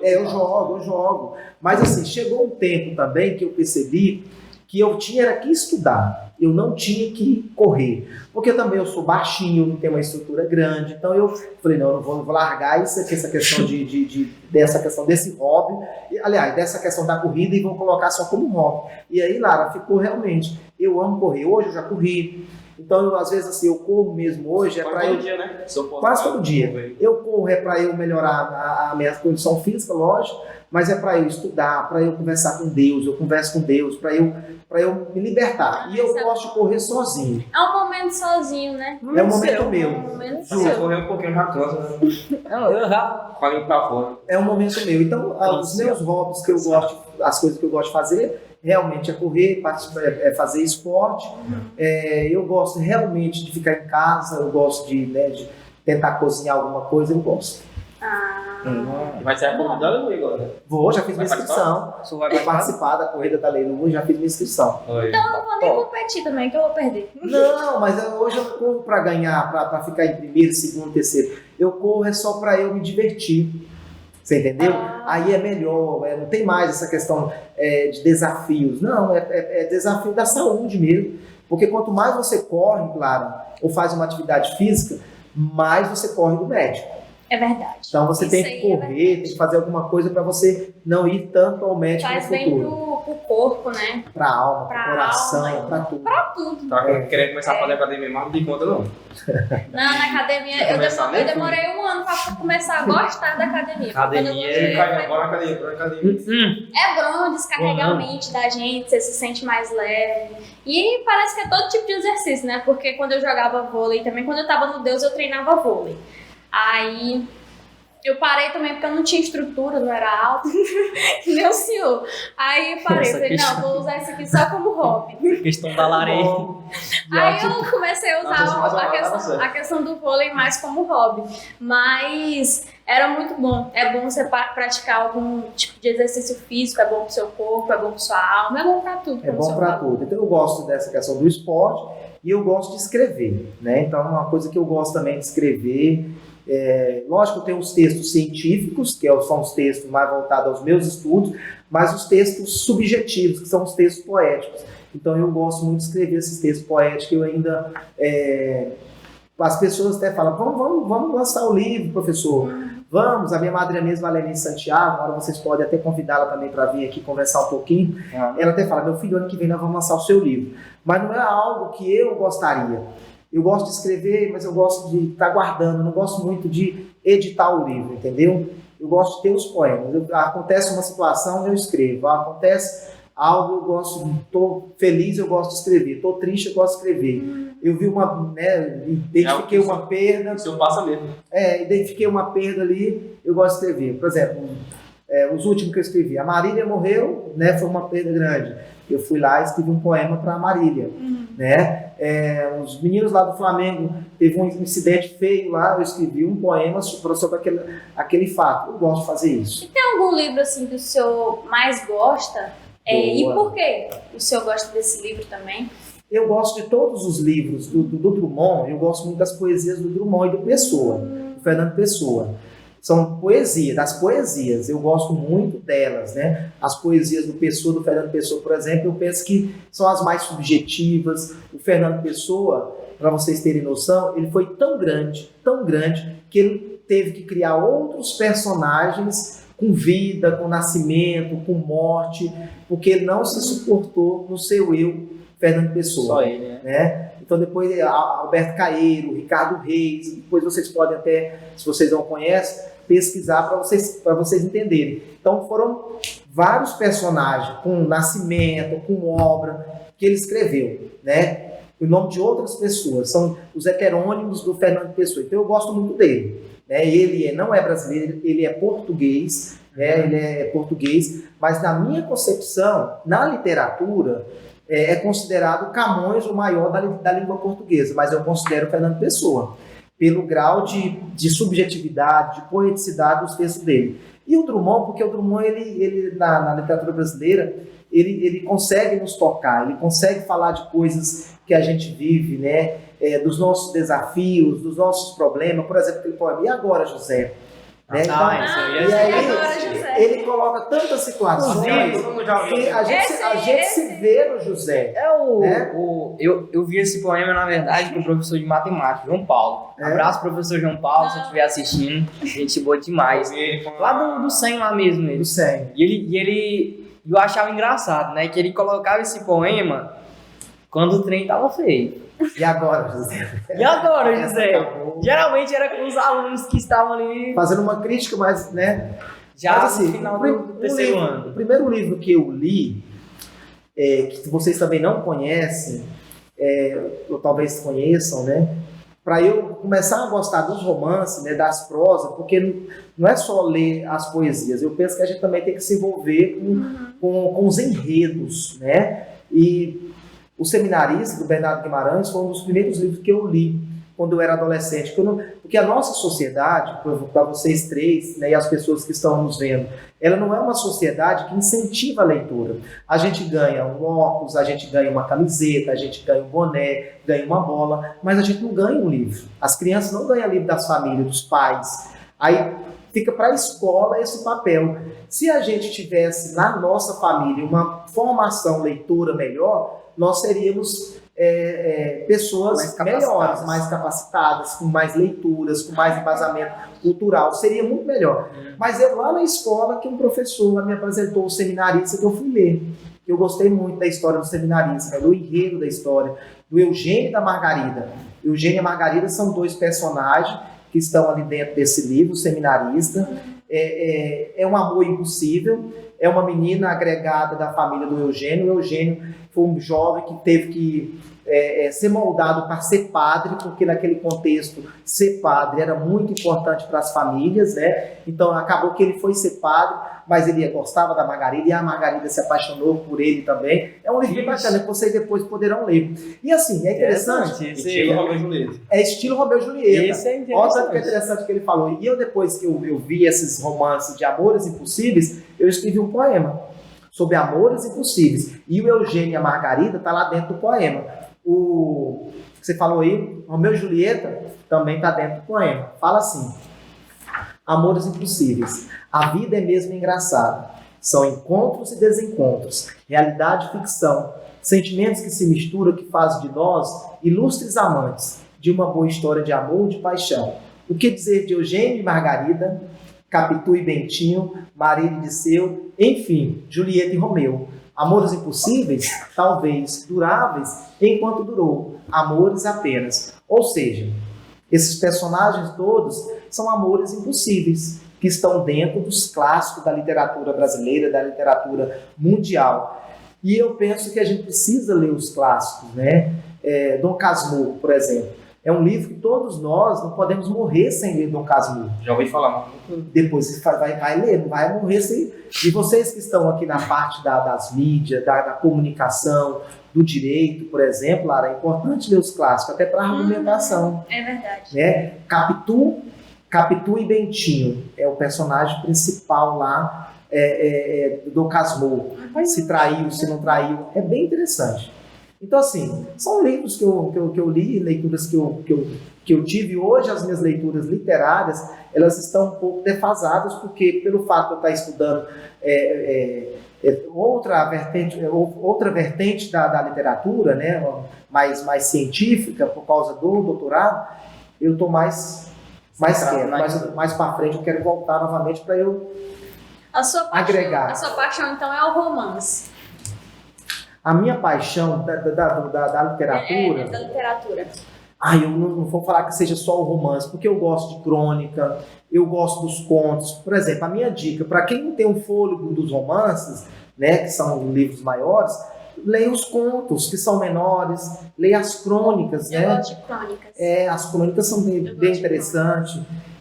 Eu jogo. Mas assim, chegou um tempo também que eu percebi que eu tinha que estudar, eu não tinha que correr, porque também eu sou baixinho, não tenho uma estrutura grande, então eu falei, não vou largar essa questão dessa questão desse hobby, aliás, dessa questão da corrida e vou colocar só como hobby. E aí, Lara, ficou realmente, eu amo correr, hoje eu já corri, então às vezes assim, eu corro mesmo hoje, dia, né? Quase todo dia. Eu corro corro é para eu melhorar a minha condição física, lógico, mas é para eu estudar, para eu conversar com Deus, eu converso com Deus, para eu me libertar. E eu gosto de correr sozinho. É um momento sozinho, né? É um momento meu. É um momento Se seu. correr um pouquinho já cansa, né? Não, eu já. Com a língua pra fora. É um momento meu. Então, os meus hobbies que eu gosto, as coisas que eu gosto de fazer, realmente é correr, é fazer esporte. Eu gosto realmente de ficar em casa, eu gosto de tentar cozinhar alguma coisa, eu gosto. Mas você é convidado ou agora? Vou, já fiz minha Vai inscrição. Você vai Vou participar da corrida da Leilu, já fiz minha inscrição. Então eu não vou nem competir também, que eu vou perder. Não, mas hoje eu não corro para ganhar, para ficar em primeiro, segundo, terceiro. Eu corro é só para eu me divertir. Você entendeu? Aí é melhor, não tem mais essa questão de desafios. Não, é desafio da saúde mesmo. Porque quanto mais você corre, claro, ou faz uma atividade física, mais você corre do médico. É verdade. Então você Isso tem aí que correr, tem que fazer alguma coisa para você não ir tanto ao médico Faz no bem futuro. pro corpo, né? Para alma, Pra para coração, alma. para tudo. Pra tudo. Tá querendo começar a fazer academia, mas não tem conta não. Não, na academia, eu demorei um ano pra começar a gostar da academia. Academia Ele Quando eu cai agora na academia, bora na academia. É bom descarregar a mente da gente, você se sente mais leve. E parece que é todo tipo de exercício, né? Porque quando eu jogava vôlei, também quando eu tava no Deus, eu treinava vôlei. Aí eu parei também porque eu não tinha estrutura, não era alto, que nem o senhor. Aí eu parei, falei, não, vou usar isso aqui só como hobby. Questão da lareira. Aí eu comecei a usar Nossa, a questão do vôlei mais como hobby. Mas era muito bom. É bom você praticar algum tipo de exercício físico, é bom pro seu corpo, é bom pra sua alma, é bom pra tudo. É bom para tudo. Então eu gosto dessa questão do esporte e eu gosto de escrever, né? Então uma coisa que eu gosto também de escrever, lógico, eu tenho os textos científicos, que são os textos mais voltados aos meus estudos, mas os textos subjetivos, que são os textos poéticos. Então eu gosto muito de escrever esses textos poéticos. Eu ainda as pessoas até falam, vamos lançar o livro, professor. Vamos, a minha madrinha mesmo, a Lenice Santiago, agora vocês podem até convidá-la também para vir aqui conversar um pouquinho. Ela até fala, meu filho, ano que vem nós vamos lançar o seu livro. Mas não é algo que eu gostaria. Eu gosto de escrever, mas eu gosto de estar guardando, não gosto muito de editar o livro, entendeu? Eu gosto de ter os poemas. Acontece uma situação, eu escrevo. Acontece algo, eu gosto, estou feliz, eu gosto de escrever. Estou triste, eu gosto de escrever. Eu vi identifiquei uma perda. O seu passa mesmo. Identifiquei uma perda ali, eu gosto de escrever. Por exemplo, os últimos que eu escrevi. A Marília morreu, né, foi uma perda grande. Eu fui lá e escrevi um poema para a Marília. Né? Os meninos lá do Flamengo, teve um incidente feio lá, eu escrevi um poema sobre aquele fato. Eu gosto de fazer isso. E tem algum livro assim que o senhor mais gosta? E por que o senhor gosta desse livro também? Eu gosto de todos os livros do Drummond, eu gosto muito das poesias do Drummond e do Pessoa, do Fernando Pessoa. São das poesias, eu gosto muito delas, né? As poesias do Pessoa, do Fernando Pessoa, por exemplo, eu penso que são as mais subjetivas. O Fernando Pessoa, para vocês terem noção, ele foi tão grande, que ele teve que criar outros personagens com vida, com nascimento, com morte, porque ele não se suportou no seu eu, Fernando Pessoa. Só ele, né? Então depois Alberto Caeiro, Ricardo Reis, depois vocês podem até, se vocês não conhecem, pesquisar para vocês entenderem. Então foram vários personagens com nascimento, com obra, que ele escreveu, né? O nome de outras pessoas, são os heterônimos do Fernando Pessoa. Então eu gosto muito dele. Né? Ele não é brasileiro, ele é português, né? Ele é português, mas na minha concepção, na literatura, é considerado Camões o maior da língua portuguesa, mas eu considero Fernando Pessoa, pelo grau de subjetividade, de poeticidade dos textos dele. E o Drummond, porque o Drummond, ele na literatura brasileira, ele consegue nos tocar, ele consegue falar de coisas que a gente vive, né? Dos nossos desafios, dos nossos problemas. Por exemplo, aquele poema, E Agora, José? Né? Então, e aí, Agora, José. ele coloca tantas situações que a gente se vê no José. Né? Eu vi esse poema, na verdade, com o professor de matemática, João Paulo. Abraço, professor João Paulo, se estiver assistindo. Gente boa demais. Lá do 100 lá mesmo. Ele. Do 100. Eu achava engraçado, né? Que ele colocava esse poema quando o trem tava feio. E agora, José? E agora, José? Acabou. Geralmente era com os alunos que estavam ali Fazendo uma crítica, mas, né? já Mas, assim, no final do terceiro ano. O primeiro livro que eu li, que vocês também não conhecem, ou talvez conheçam, né? Para eu começar a gostar dos romances, né, das prosas, porque não é só ler as poesias, eu penso que a gente também tem que se envolver com os enredos, né? E O Seminarista, do Bernardo Guimarães, foi um dos primeiros livros que eu li quando eu era adolescente. Porque a nossa sociedade, para vocês três, né, e as pessoas que estão nos vendo, ela não é uma sociedade que incentiva a leitura. A gente ganha um óculos, a gente ganha uma camiseta, a gente ganha um boné, ganha uma bola, mas a gente não ganha um livro. As crianças não ganham livro das famílias, dos pais. Aí fica para a escola esse papel. Se a gente tivesse na nossa família uma formação leitora melhor, nós seríamos pessoas melhores, mais capacitadas, com mais leituras, com mais embasamento cultural, seria muito melhor. Mas é lá na escola que um professor me apresentou o Seminarista, que eu fui ler. Eu gostei muito da história do Seminarista, do enredo da história, do Eugênio e da Margarida. Eugênio e Margarida são dois personagens que estão ali dentro desse livro, o Seminarista. É um amor impossível, é uma menina agregada da família do Eugênio. O Eugênio foi um jovem que teve que ser moldado para ser padre, porque naquele contexto ser padre era muito importante para as famílias, né? Então acabou que ele foi ser padre, mas ele gostava da Margarida e a Margarida se apaixonou por ele também. É um livro bem bacana que vocês depois poderão ler. E assim, é interessante. Estilo Romeu e Julieta. É estilo Romeu e Julieta. Esse é interessante. Olha que interessante que ele falou. E eu, depois que eu vi esses romances de amores impossíveis, eu escrevi um poema sobre amores impossíveis. E o Eugênio e a Margarida está lá dentro do poema. O que você falou aí, Romeu e Julieta, também está dentro do poema. Fala assim: amores impossíveis. A vida é mesmo engraçada. São encontros e desencontros, realidade e ficção, sentimentos que se misturam, que fazem de nós ilustres amantes de uma boa história de amor e de paixão. O que dizer de Eugênio e Margarida, Capitu e Bentinho, Maria e Disseu, enfim, Julieta e Romeu. Amores impossíveis, talvez duráveis, enquanto durou. Amores apenas. Ou seja, esses personagens todos são amores impossíveis, que estão dentro dos clássicos da literatura brasileira, da literatura mundial. E eu penso que a gente precisa ler os clássicos, né? Dom Casmurro, por exemplo. É um livro que todos nós não podemos morrer sem ler Dom Casmurro. Já ouvi falar. Depois você vai ler, não vai morrer sem... E vocês que estão aqui na parte das mídias, da comunicação, do direito, por exemplo, Lara, é importante ler os clássicos, até para argumentação. É verdade. Né? Capitu e Bentinho é o personagem principal lá do Dom Casmurro. Se traiu, se não traiu. É bem interessante. Então, assim, são livros que eu li, leituras que eu tive. Hoje, as minhas leituras literárias, elas estão um pouco defasadas, porque pelo fato de eu estar estudando outra vertente da literatura, né, mais científica, por causa do doutorado, eu estou mais quieto, mais para frente eu quero voltar novamente para eu agregar. A sua paixão, então, é o romance. A minha paixão da literatura... Da literatura. Eu não vou falar que seja só o romance, porque eu gosto de crônica, eu gosto dos contos. Por exemplo, a minha dica, para quem não tem um fôlego dos romances, né, que são livros maiores, leia os contos, que são menores, leia as crônicas. Eu gosto de crônicas. As crônicas são bem interessantes.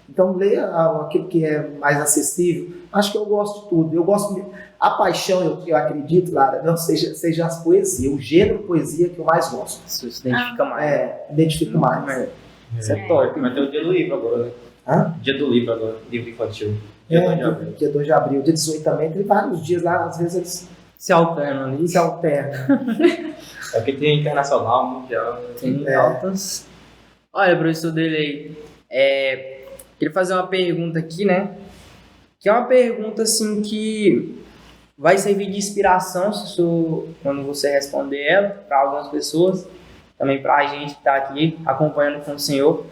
Então, leia aquilo que é mais acessível. Acho que eu gosto de tudo. A paixão, eu acredito, Lara, não seja as poesias, o gênero poesia que eu mais gosto. Isso se identifica mais. Identifico mais. Isso é top. Vai ter o dia do livro agora, né? Hã? Dia do livro agora, livro infantil. Dia 2 de abril. Dia 18 também, tem vários dias lá, às vezes eles se alternam ali. se alternam. É porque tem internacional, mundial. Tem altas. Olha, professor dele aí. Queria fazer uma pergunta aqui, né? Que é uma pergunta assim que vai servir de inspiração quando você responder ela para algumas pessoas, também para a gente que está aqui acompanhando com o senhor,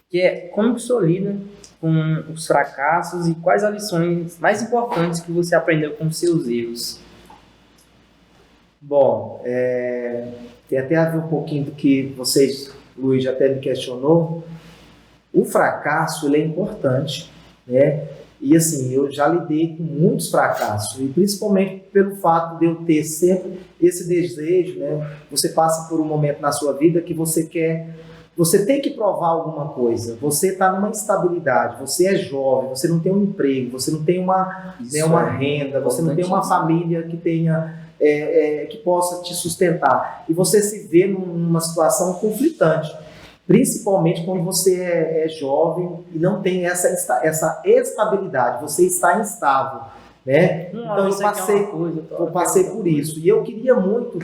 que é como que o senhor lida com os fracassos e quais as lições mais importantes que você aprendeu com os seus erros? Bom, tem até a ver um pouquinho do que vocês, Luiz, até me questionou. O fracasso, ele é importante, né? E assim, eu já lidei com muitos fracassos, e principalmente pelo fato de eu ter sempre esse desejo, né? Você passa por um momento na sua vida que você tem que provar alguma coisa, você está numa instabilidade, você é jovem, você não tem um emprego, você não tem uma renda, você não tem uma família que tenha, que possa te sustentar, e você se vê numa situação conflitante. Principalmente quando você é jovem e não tem essa estabilidade, você está instável, né? Então eu passei por isso. E eu queria muito,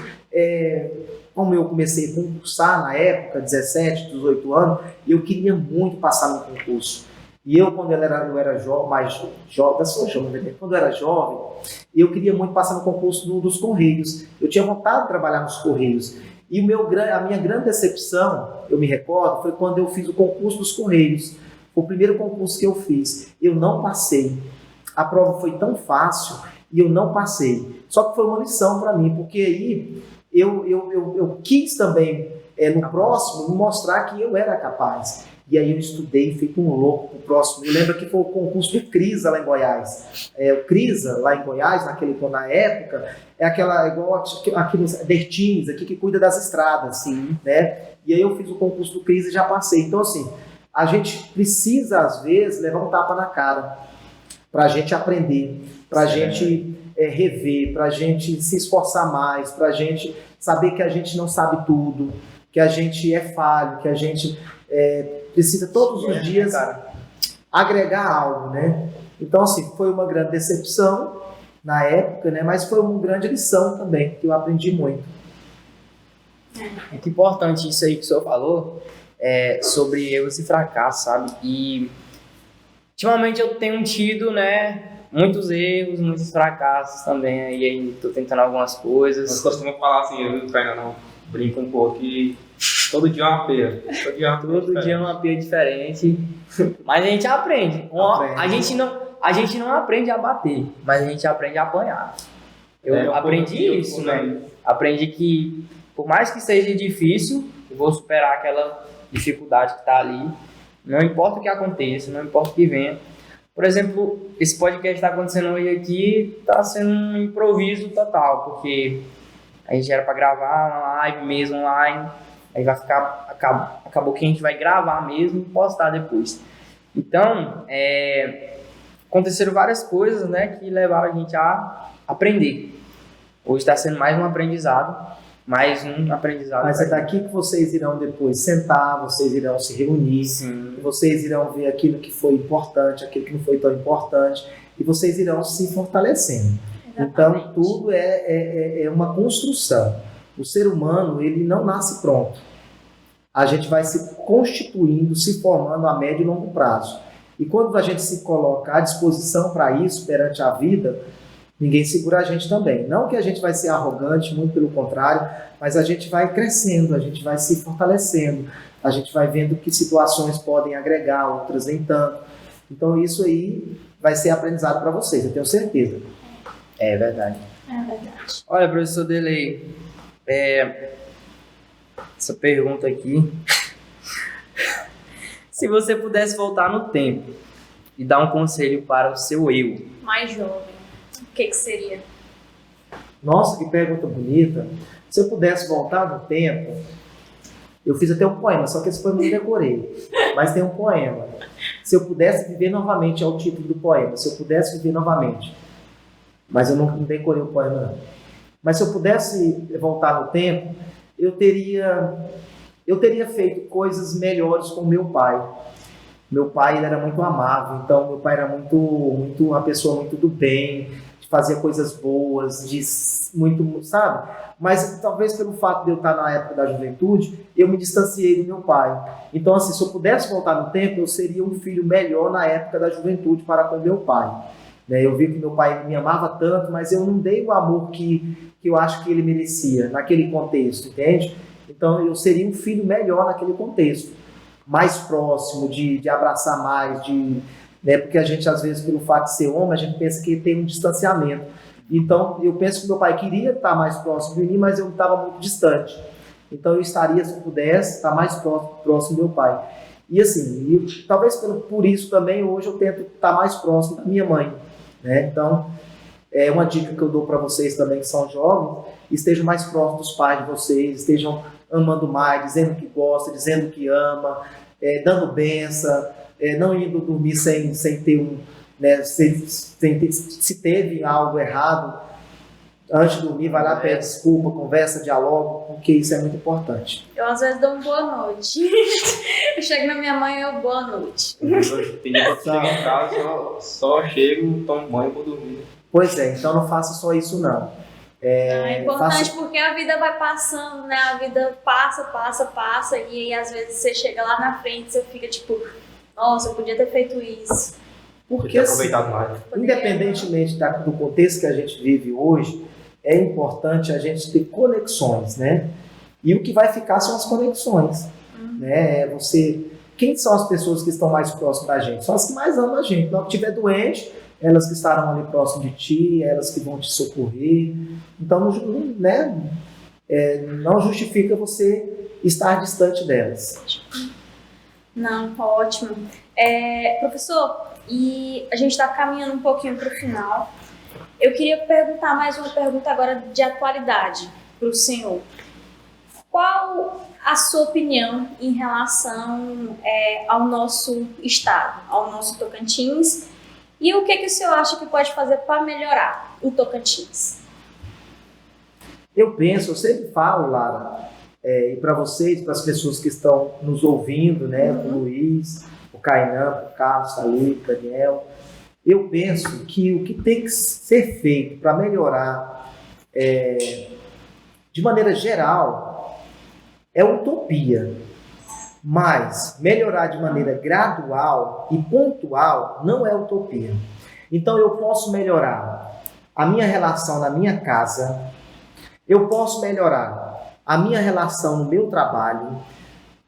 como eu comecei a concursar na época, 17, 18 anos, eu queria muito passar no concurso. E eu, quando eu era jovem, quando eu era jovem, eu queria muito passar no concurso dos Correios. Eu tinha vontade de trabalhar nos Correios. E a minha grande decepção, eu me recordo, foi quando eu fiz o concurso dos Correios. Foi o primeiro concurso que eu fiz. Eu não passei. A prova foi tão fácil e eu não passei. Só que foi uma lição para mim, porque aí eu quis também, no próximo, mostrar que eu era capaz. E aí eu estudei, feito um louco pro próximo. Eu lembro que foi o concurso do CRISA lá em Goiás. O CRISA lá em Goiás, na época, é aquela, igual aqui nos Dertins, aqui que cuida das estradas, sim, né? E aí eu fiz o concurso do CRISA e já passei. Então, assim, a gente precisa, às vezes, levar um tapa na cara pra gente aprender, pra gente rever, pra gente se esforçar mais, pra gente saber que a gente não sabe tudo, que a gente é falho, que a gente precisa todos os dias agregar algo, né? Então, assim, foi uma grande decepção na época, né? Mas foi uma grande lição também, que eu aprendi muito. Muito importante isso aí que o senhor falou, sobre erros e fracassos, sabe? E ultimamente eu tenho tido, né, muitos erros, muitos fracassos também, aí tô tentando algumas coisas. Nós costumamos falar assim, eu e o Caio não brinco um pouco, que todo dia é uma pera. Todo dia é uma pera diferente. Mas a gente aprende. A gente não aprende a bater, mas a gente aprende a apanhar. Eu aprendi isso, né? Aprendi que, por mais que seja difícil, eu vou superar aquela dificuldade que está ali. Não importa o que aconteça, não importa o que venha. Por exemplo, esse podcast está acontecendo hoje aqui, está sendo um improviso total, porque a gente era para gravar uma live mesmo online, aí vai ficar, acabou que a gente vai gravar mesmo e postar depois. Então, aconteceram várias coisas, né, que levaram a gente a aprender. Hoje está sendo mais um aprendizado. Mas é daqui que vocês irão depois sentar, vocês irão se reunir, vocês irão ver aquilo que foi importante, aquilo que não foi tão importante, e vocês irão se fortalecendo. Exatamente. Então, tudo é uma construção. O ser humano, ele não nasce pronto. A gente vai se constituindo, se formando a médio e longo prazo. E quando a gente se coloca à disposição para isso, perante a vida, ninguém segura a gente também. Não que a gente vai ser arrogante, muito pelo contrário, mas a gente vai crescendo, a gente vai se fortalecendo, a gente vai vendo que situações podem agregar, outras nem tanto. Então isso aí vai ser aprendizado para vocês, eu tenho certeza. É verdade. Olha, professor Delei, essa pergunta aqui. Se você pudesse voltar no tempo e dar um conselho para o seu eu mais jovem, o que seria? Nossa, que pergunta bonita. Se eu pudesse voltar no tempo, eu fiz até um poema, só que esse poema eu não decorei, mas tem um poema. Se eu pudesse viver novamente, é o título do poema. Se eu pudesse viver novamente. Mas eu não decorei o poema, não. Mas se eu pudesse voltar no tempo, eu teria feito coisas melhores com meu pai. Meu pai, ele era muito amável, então meu pai era uma pessoa muito do bem, fazia coisas boas, muito, sabe? Mas talvez pelo fato de eu estar na época da juventude, eu me distanciei do meu pai. Então, assim, se eu pudesse voltar no tempo, eu seria um filho melhor na época da juventude para com meu pai. Né? Eu vi que meu pai me amava tanto, mas eu não dei o amor que eu acho que ele merecia naquele contexto, entende? Então, eu seria um filho melhor naquele contexto, mais próximo, de abraçar mais, né? Porque a gente, às vezes, pelo fato de ser homem, a gente pensa que tem um distanciamento. Então, eu penso que meu pai queria estar mais próximo de mim, mas eu estava muito distante. Então eu estaria, se eu pudesse, estar mais próximo do meu pai. E assim, talvez por isso também hoje eu tento estar mais próximo da minha mãe, né? Então, é uma dica que eu dou para vocês também que são jovens: estejam mais próximos dos pais de vocês, estejam amando mais, dizendo que gosta, dizendo que ama, dando bênção, não indo dormir sem ter né, se teve algo errado, antes de dormir, vai lá, pede desculpa, conversa, dialoga, porque isso é muito importante. Eu às vezes dou uma boa noite. Eu chego na minha mãe e eu boa noite. Tem dia que eu chego em casa, só chego, tomo banho e vou dormir. Pois é, então não faça só isso não. É importante porque a vida vai passando, né? A vida passa, e aí às vezes você chega lá na frente e você fica tipo, nossa, eu podia ter feito isso. Porque aproveitado mais. Independentemente do contexto que a gente vive hoje, é importante a gente ter conexões, né? E o que vai ficar são as conexões, né? Quem são as pessoas que estão mais próximas da gente? São as que mais amam a gente. Quando estiver doente, elas que estarão ali próximo de ti, elas que vão te socorrer. Então, né? Não justifica você estar distante delas. Não, ótimo. Professor, e a gente está caminhando um pouquinho para o final. Eu queria perguntar mais uma pergunta agora de atualidade para o senhor. Qual a sua opinião em relação ao nosso estado, ao nosso Tocantins? E o que o senhor acha que pode fazer para melhorar o Tocantins? Eu sempre falo, Lara, e para vocês, para as pessoas que estão nos ouvindo, né, o Luiz, o Kainan, o Carlos, o Thalita, o Daniel, eu penso que o que tem que ser feito para melhorar, de maneira geral, é utopia. Mas melhorar de maneira gradual e pontual não é utopia. Então eu posso melhorar a minha relação na minha casa, eu posso melhorar a minha relação no meu trabalho,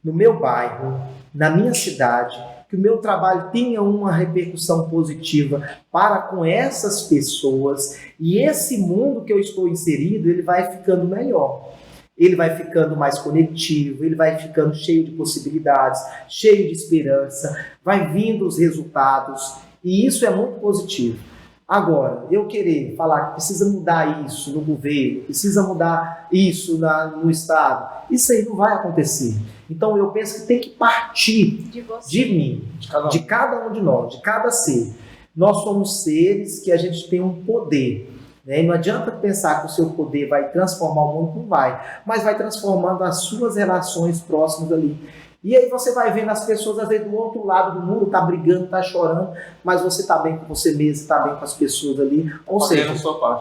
no meu bairro, na minha cidade, que o meu trabalho tenha uma repercussão positiva para com essas pessoas, e esse mundo que eu estou inserido, ele vai ficando melhor. Ele vai ficando mais conectivo, ele vai ficando cheio de possibilidades, cheio de esperança, vai vindo os resultados, e isso é muito positivo. Agora, eu querer falar que precisa mudar isso no governo, precisa mudar isso no Estado, isso aí não vai acontecer. Então eu penso que tem que partir de mim, de cada um de nós, de cada ser. Nós somos seres que a gente tem um poder. E não adianta pensar que o seu poder vai transformar o mundo, não vai, mas vai transformando as suas relações próximas ali. E aí você vai vendo as pessoas, às vezes, do outro lado do muro, tá brigando, tá chorando, mas você tá bem com você mesmo, tá bem com as pessoas ali. Ou seja,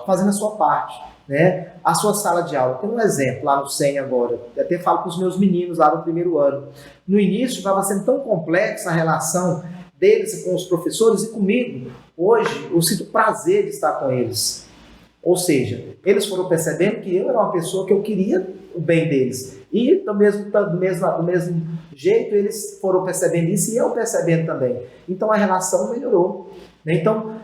fazendo a sua parte, né? A sua sala de aula. Tem um exemplo lá no SEM agora, eu até falo para os meus meninos lá no primeiro ano. No início estava sendo tão complexa a relação deles com os professores e comigo. Hoje eu sinto prazer de estar com eles. Ou seja, eles foram percebendo que eu era uma pessoa que eu queria o bem deles. E do mesmo jeito eles foram percebendo isso e eu percebendo também. Então a relação melhorou. Então,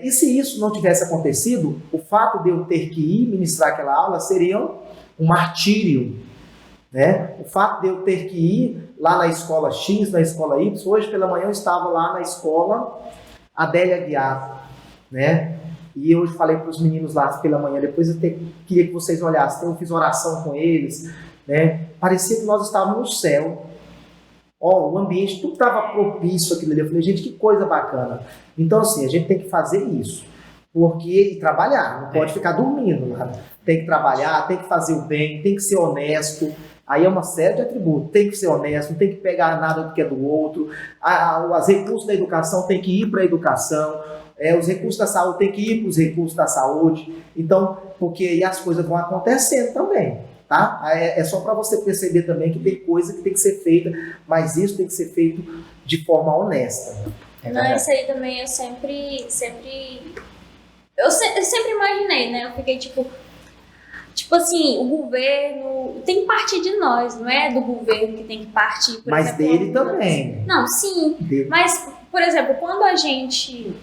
e se isso não tivesse acontecido, o fato de eu ter que ir ministrar aquela aula seria um martírio. Né? O fato de eu ter que ir lá na escola X, na escola Y, hoje pela manhã eu estava lá na escola Adélia Guiar, né? E hoje falei para os meninos lá pela manhã, depois eu queria que vocês olhassem, eu fiz oração com eles, né? Parecia que nós estávamos no céu. O ambiente, tudo estava propício aquilo ali. Eu falei, gente, que coisa bacana. Então, assim, a gente tem que fazer isso. E trabalhar, não pode ficar dormindo, né? Tem que trabalhar, tem que fazer o bem, tem que ser honesto. Aí é uma série de atributos. Tem que ser honesto, não tem que pegar nada do que é do outro. Os recursos da educação tem que ir para a educação. Os recursos da saúde tem que ir para os recursos da saúde. Então, porque aí as coisas vão acontecendo também. Tá? É só para você perceber também que tem coisa que tem que ser feita, mas isso tem que ser feito de forma honesta. Não, isso aí também eu sempre imaginei, né? Eu fiquei tipo assim, o governo tem que partir de nós, não é do governo que tem que partir. Por mas exemplo, dele também. Não, sim. Dele. Mas, por exemplo, quando a gente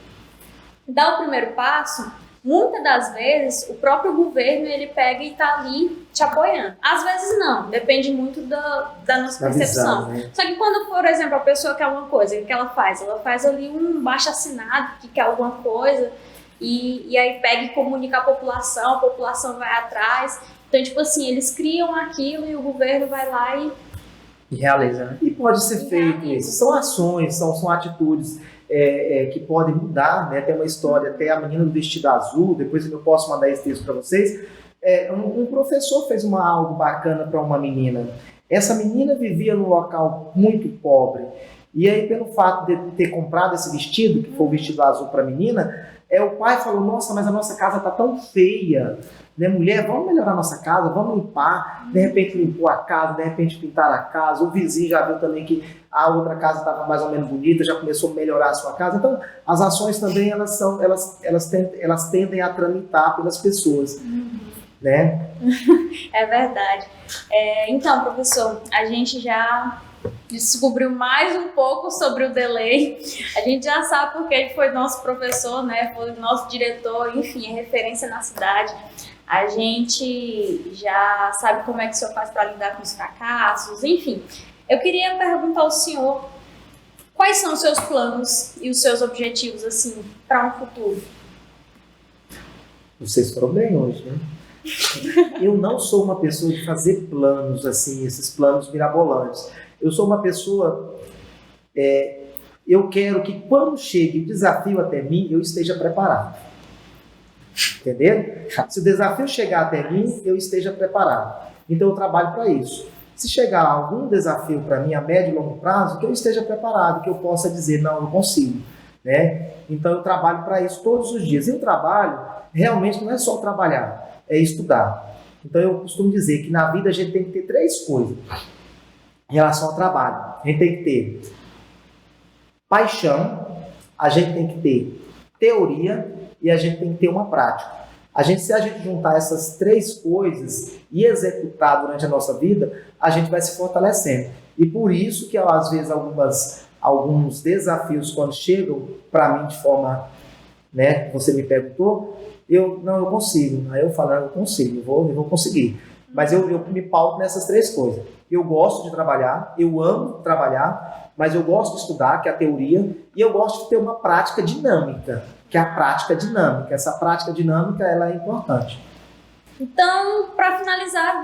dá o primeiro passo, muitas das vezes o próprio governo ele pega e tá ali te apoiando. Às vezes não, depende muito da nossa percepção. Visão, né? Só que quando, por exemplo, a pessoa quer uma coisa, o que ela faz? Ela faz ali um baixo-assinado que quer alguma coisa e aí pega e comunica a população vai atrás. Então, tipo assim, eles criam aquilo e o governo vai lá e realiza, né? E pode ser feito isso. São ações, são atitudes que podem mudar, né? Tem uma história, até a menina do vestido azul, depois eu posso mandar esse texto para vocês. Um professor fez algo bacana para uma menina. Essa menina vivia num local muito pobre. E aí, pelo fato de ter comprado esse vestido, que foi o vestido azul para a menina, o pai falou, nossa, mas a nossa casa está tão feia, né? Mulher, vamos melhorar a nossa casa, vamos limpar. De repente limpou a casa, de repente pintaram a casa. O vizinho já viu também que a outra casa estava mais ou menos bonita, já começou a melhorar a sua casa. Então, as ações também, elas tendem a tramitar pelas pessoas, né? É verdade. Então, professor, a gente já descobriu mais um pouco sobre o Delay. A gente já sabe porque ele foi nosso professor, né? Foi nosso diretor, enfim, é referência na cidade. A gente já sabe como é que o senhor faz para lidar com os fracassos, enfim. Eu queria perguntar ao senhor quais são os seus planos e os seus objetivos, assim, para um futuro? Vocês foram bem hoje, né? Eu não sou uma pessoa de fazer planos, assim, esses planos mirabolantes. Eu sou uma pessoa... eu quero que quando chegue o desafio até mim, eu esteja preparado. Entendeu? Se o desafio chegar até mim, eu esteja preparado. Então eu trabalho para isso. Se chegar algum desafio para mim a médio e longo prazo, que eu esteja preparado, que eu possa dizer, não, eu consigo. Né? Então eu trabalho para isso todos os dias. E o trabalho realmente não é só trabalhar, é estudar. Então eu costumo dizer que na vida a gente tem que ter 3 coisas em relação ao trabalho. A gente tem que ter paixão, a gente tem que ter teoria e a gente tem que ter uma prática. Se a gente juntar essas 3 coisas e executar durante a nossa vida, a gente vai se fortalecendo. E por isso que às vezes alguns desafios quando chegam para mim de forma, né, você me perguntou, eu consigo. Aí eu falo, eu consigo, eu vou conseguir. Mas eu me pauto nessas 3 coisas. Eu gosto de trabalhar, eu amo trabalhar, mas eu gosto de estudar, que é a teoria, e eu gosto de ter uma prática dinâmica, que é a prática dinâmica. Essa prática dinâmica, ela é importante. Então, para finalizar,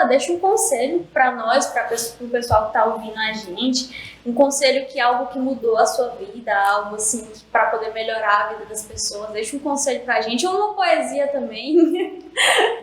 deixa um conselho para nós, para o pessoal que está ouvindo a gente, um conselho que é algo que mudou a sua vida, algo assim, para poder melhorar a vida das pessoas. Deixa um conselho para a gente, ou uma poesia também.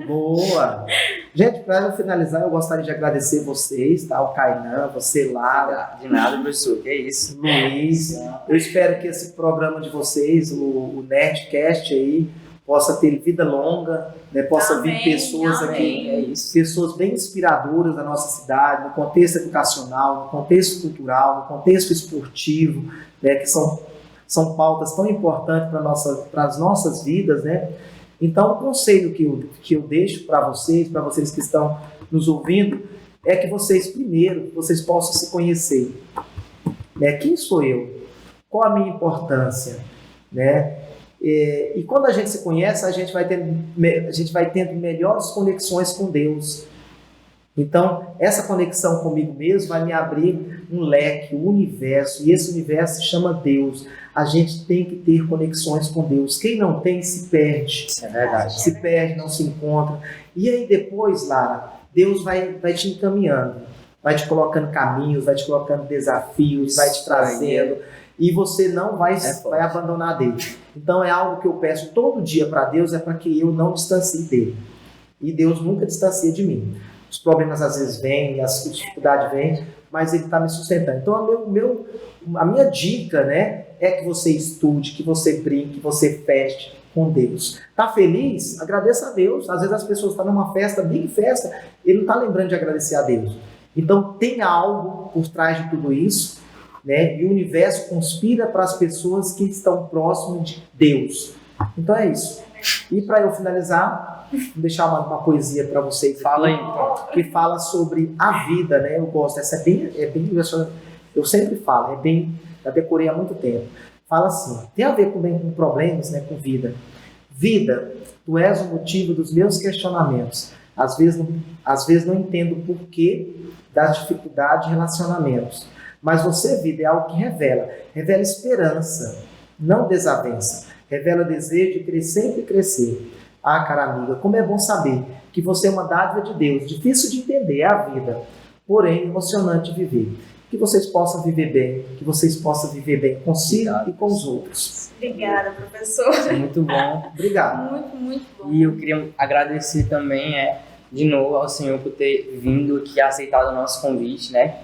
Boa! Gente, para eu finalizar, eu gostaria de agradecer vocês, tá? O Kainan, você, Lara. De nada, professor, que é isso. Luiz. Eu espero que esse programa de vocês, o Nerdcast aí, possa ter vida longa, né? Possa vir pessoas aqui, pessoas bem inspiradoras da nossa cidade, no contexto educacional, no contexto cultural, no contexto esportivo, né? Que são pautas tão importantes para as nossas vidas, né? Então, o conselho que eu deixo para vocês que estão nos ouvindo, é que vocês possam se conhecer. Né? Quem sou eu? Qual a minha importância? Né? E quando a gente se conhece, a gente vai tendo melhores conexões com Deus. Então, essa conexão comigo mesmo vai me abrir um leque, um universo, e esse universo se chama Deus. A gente tem que ter conexões com Deus. Quem não tem, se perde. Isso é verdade. Se perde, não se encontra. E aí depois, Lara, Deus vai te encaminhando, vai te colocando caminhos, vai te colocando desafios, vai te trazendo, e você não vai abandonar dele. Então é algo que eu peço todo dia para Deus, é para que eu não distancie dele. E Deus nunca distancia de mim. Os problemas às vezes vêm, as dificuldades vêm, mas ele está me sustentando. Então a minha dica, né, é que você estude, que você brinque, que você feste com Deus. Tá feliz? Agradeça a Deus. Às vezes as pessoas estão numa festa, bem festa, ele não está lembrando de agradecer a Deus. Então tem algo por trás de tudo isso, né? E o universo conspira para as pessoas que estão próximas de Deus. Então é isso. E para eu finalizar, vou deixar uma poesia para vocês. Fala aí, então. Que fala sobre a vida, né? Eu gosto, essa é bem eu sempre falo, já decorei há muito tempo. Fala assim, tem a ver com problemas, né, com vida. Vida, tu és o motivo dos meus questionamentos. Às vezes não entendo o porquê das dificuldades de relacionamentos. Mas você, vida, é algo que revela esperança, não desavença. Revela desejo de crescer e crescer. Ah, cara amiga, como é bom saber que você é uma dádiva de Deus. Difícil de entender, é a vida, porém emocionante de viver. Que vocês possam viver bem consigo e com os outros. Obrigada, professor. Muito bom. Obrigado. Muito, muito bom. E eu queria agradecer também, de novo, ao senhor por ter vindo aqui e aceitado o nosso convite, né?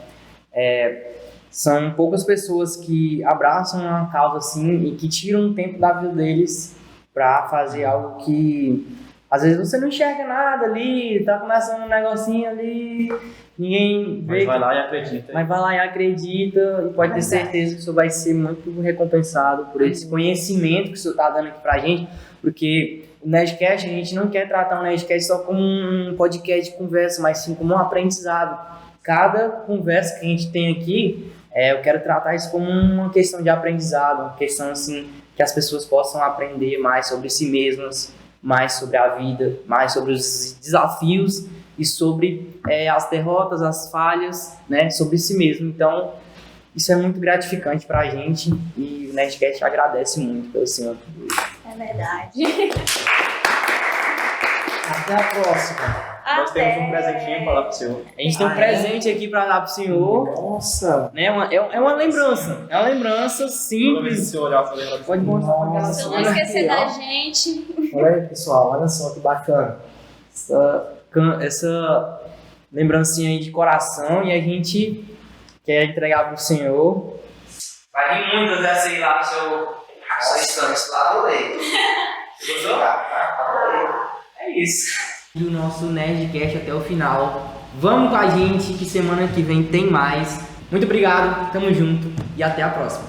São poucas pessoas que abraçam uma causa assim e que tiram um tempo da vida deles para fazer algo que às vezes você não enxerga nada ali, tá começando um negocinho ali, ninguém vê. Mas vai lá e acredita. Mas vai lá e acredita e pode ter certeza que isso vai ser muito recompensado por esse conhecimento que o senhor está dando aqui pra gente, porque o Nerdcast, a gente não quer tratar o Nerdcast só como um podcast de conversa, mas sim como um aprendizado. Cada conversa que a gente tem aqui, eu quero tratar isso como uma questão de aprendizado, uma questão assim que as pessoas possam aprender mais sobre si mesmas, mais sobre a vida, mais sobre os desafios e sobre as derrotas, as falhas, né, sobre si mesmo. Então, isso é muito gratificante para a gente e o Nerdcast agradece muito pelo senhor. É verdade. Até a próxima. Nós temos um presentinho para dar pro senhor. A gente tem um presente aqui para dar pro senhor, Nossa. né? É uma lembrança. É uma lembrança Toda vez que o simples. senhor olhar, você lembra. Pode mostrar pra aquela Se eu não senhora esquecer aqui, ó. da gente. Olha aí, pessoal, olha só que bacana. Essa lembrancinha aí de coração e a gente quer entregar pro senhor. Vai vir muitas dessas aí lá no seu estante lá, adorei. Gostou? É isso. E o nosso Nerdcast até o final. Vamos com a gente que semana que vem tem mais. Muito obrigado, tamo junto e até a próxima.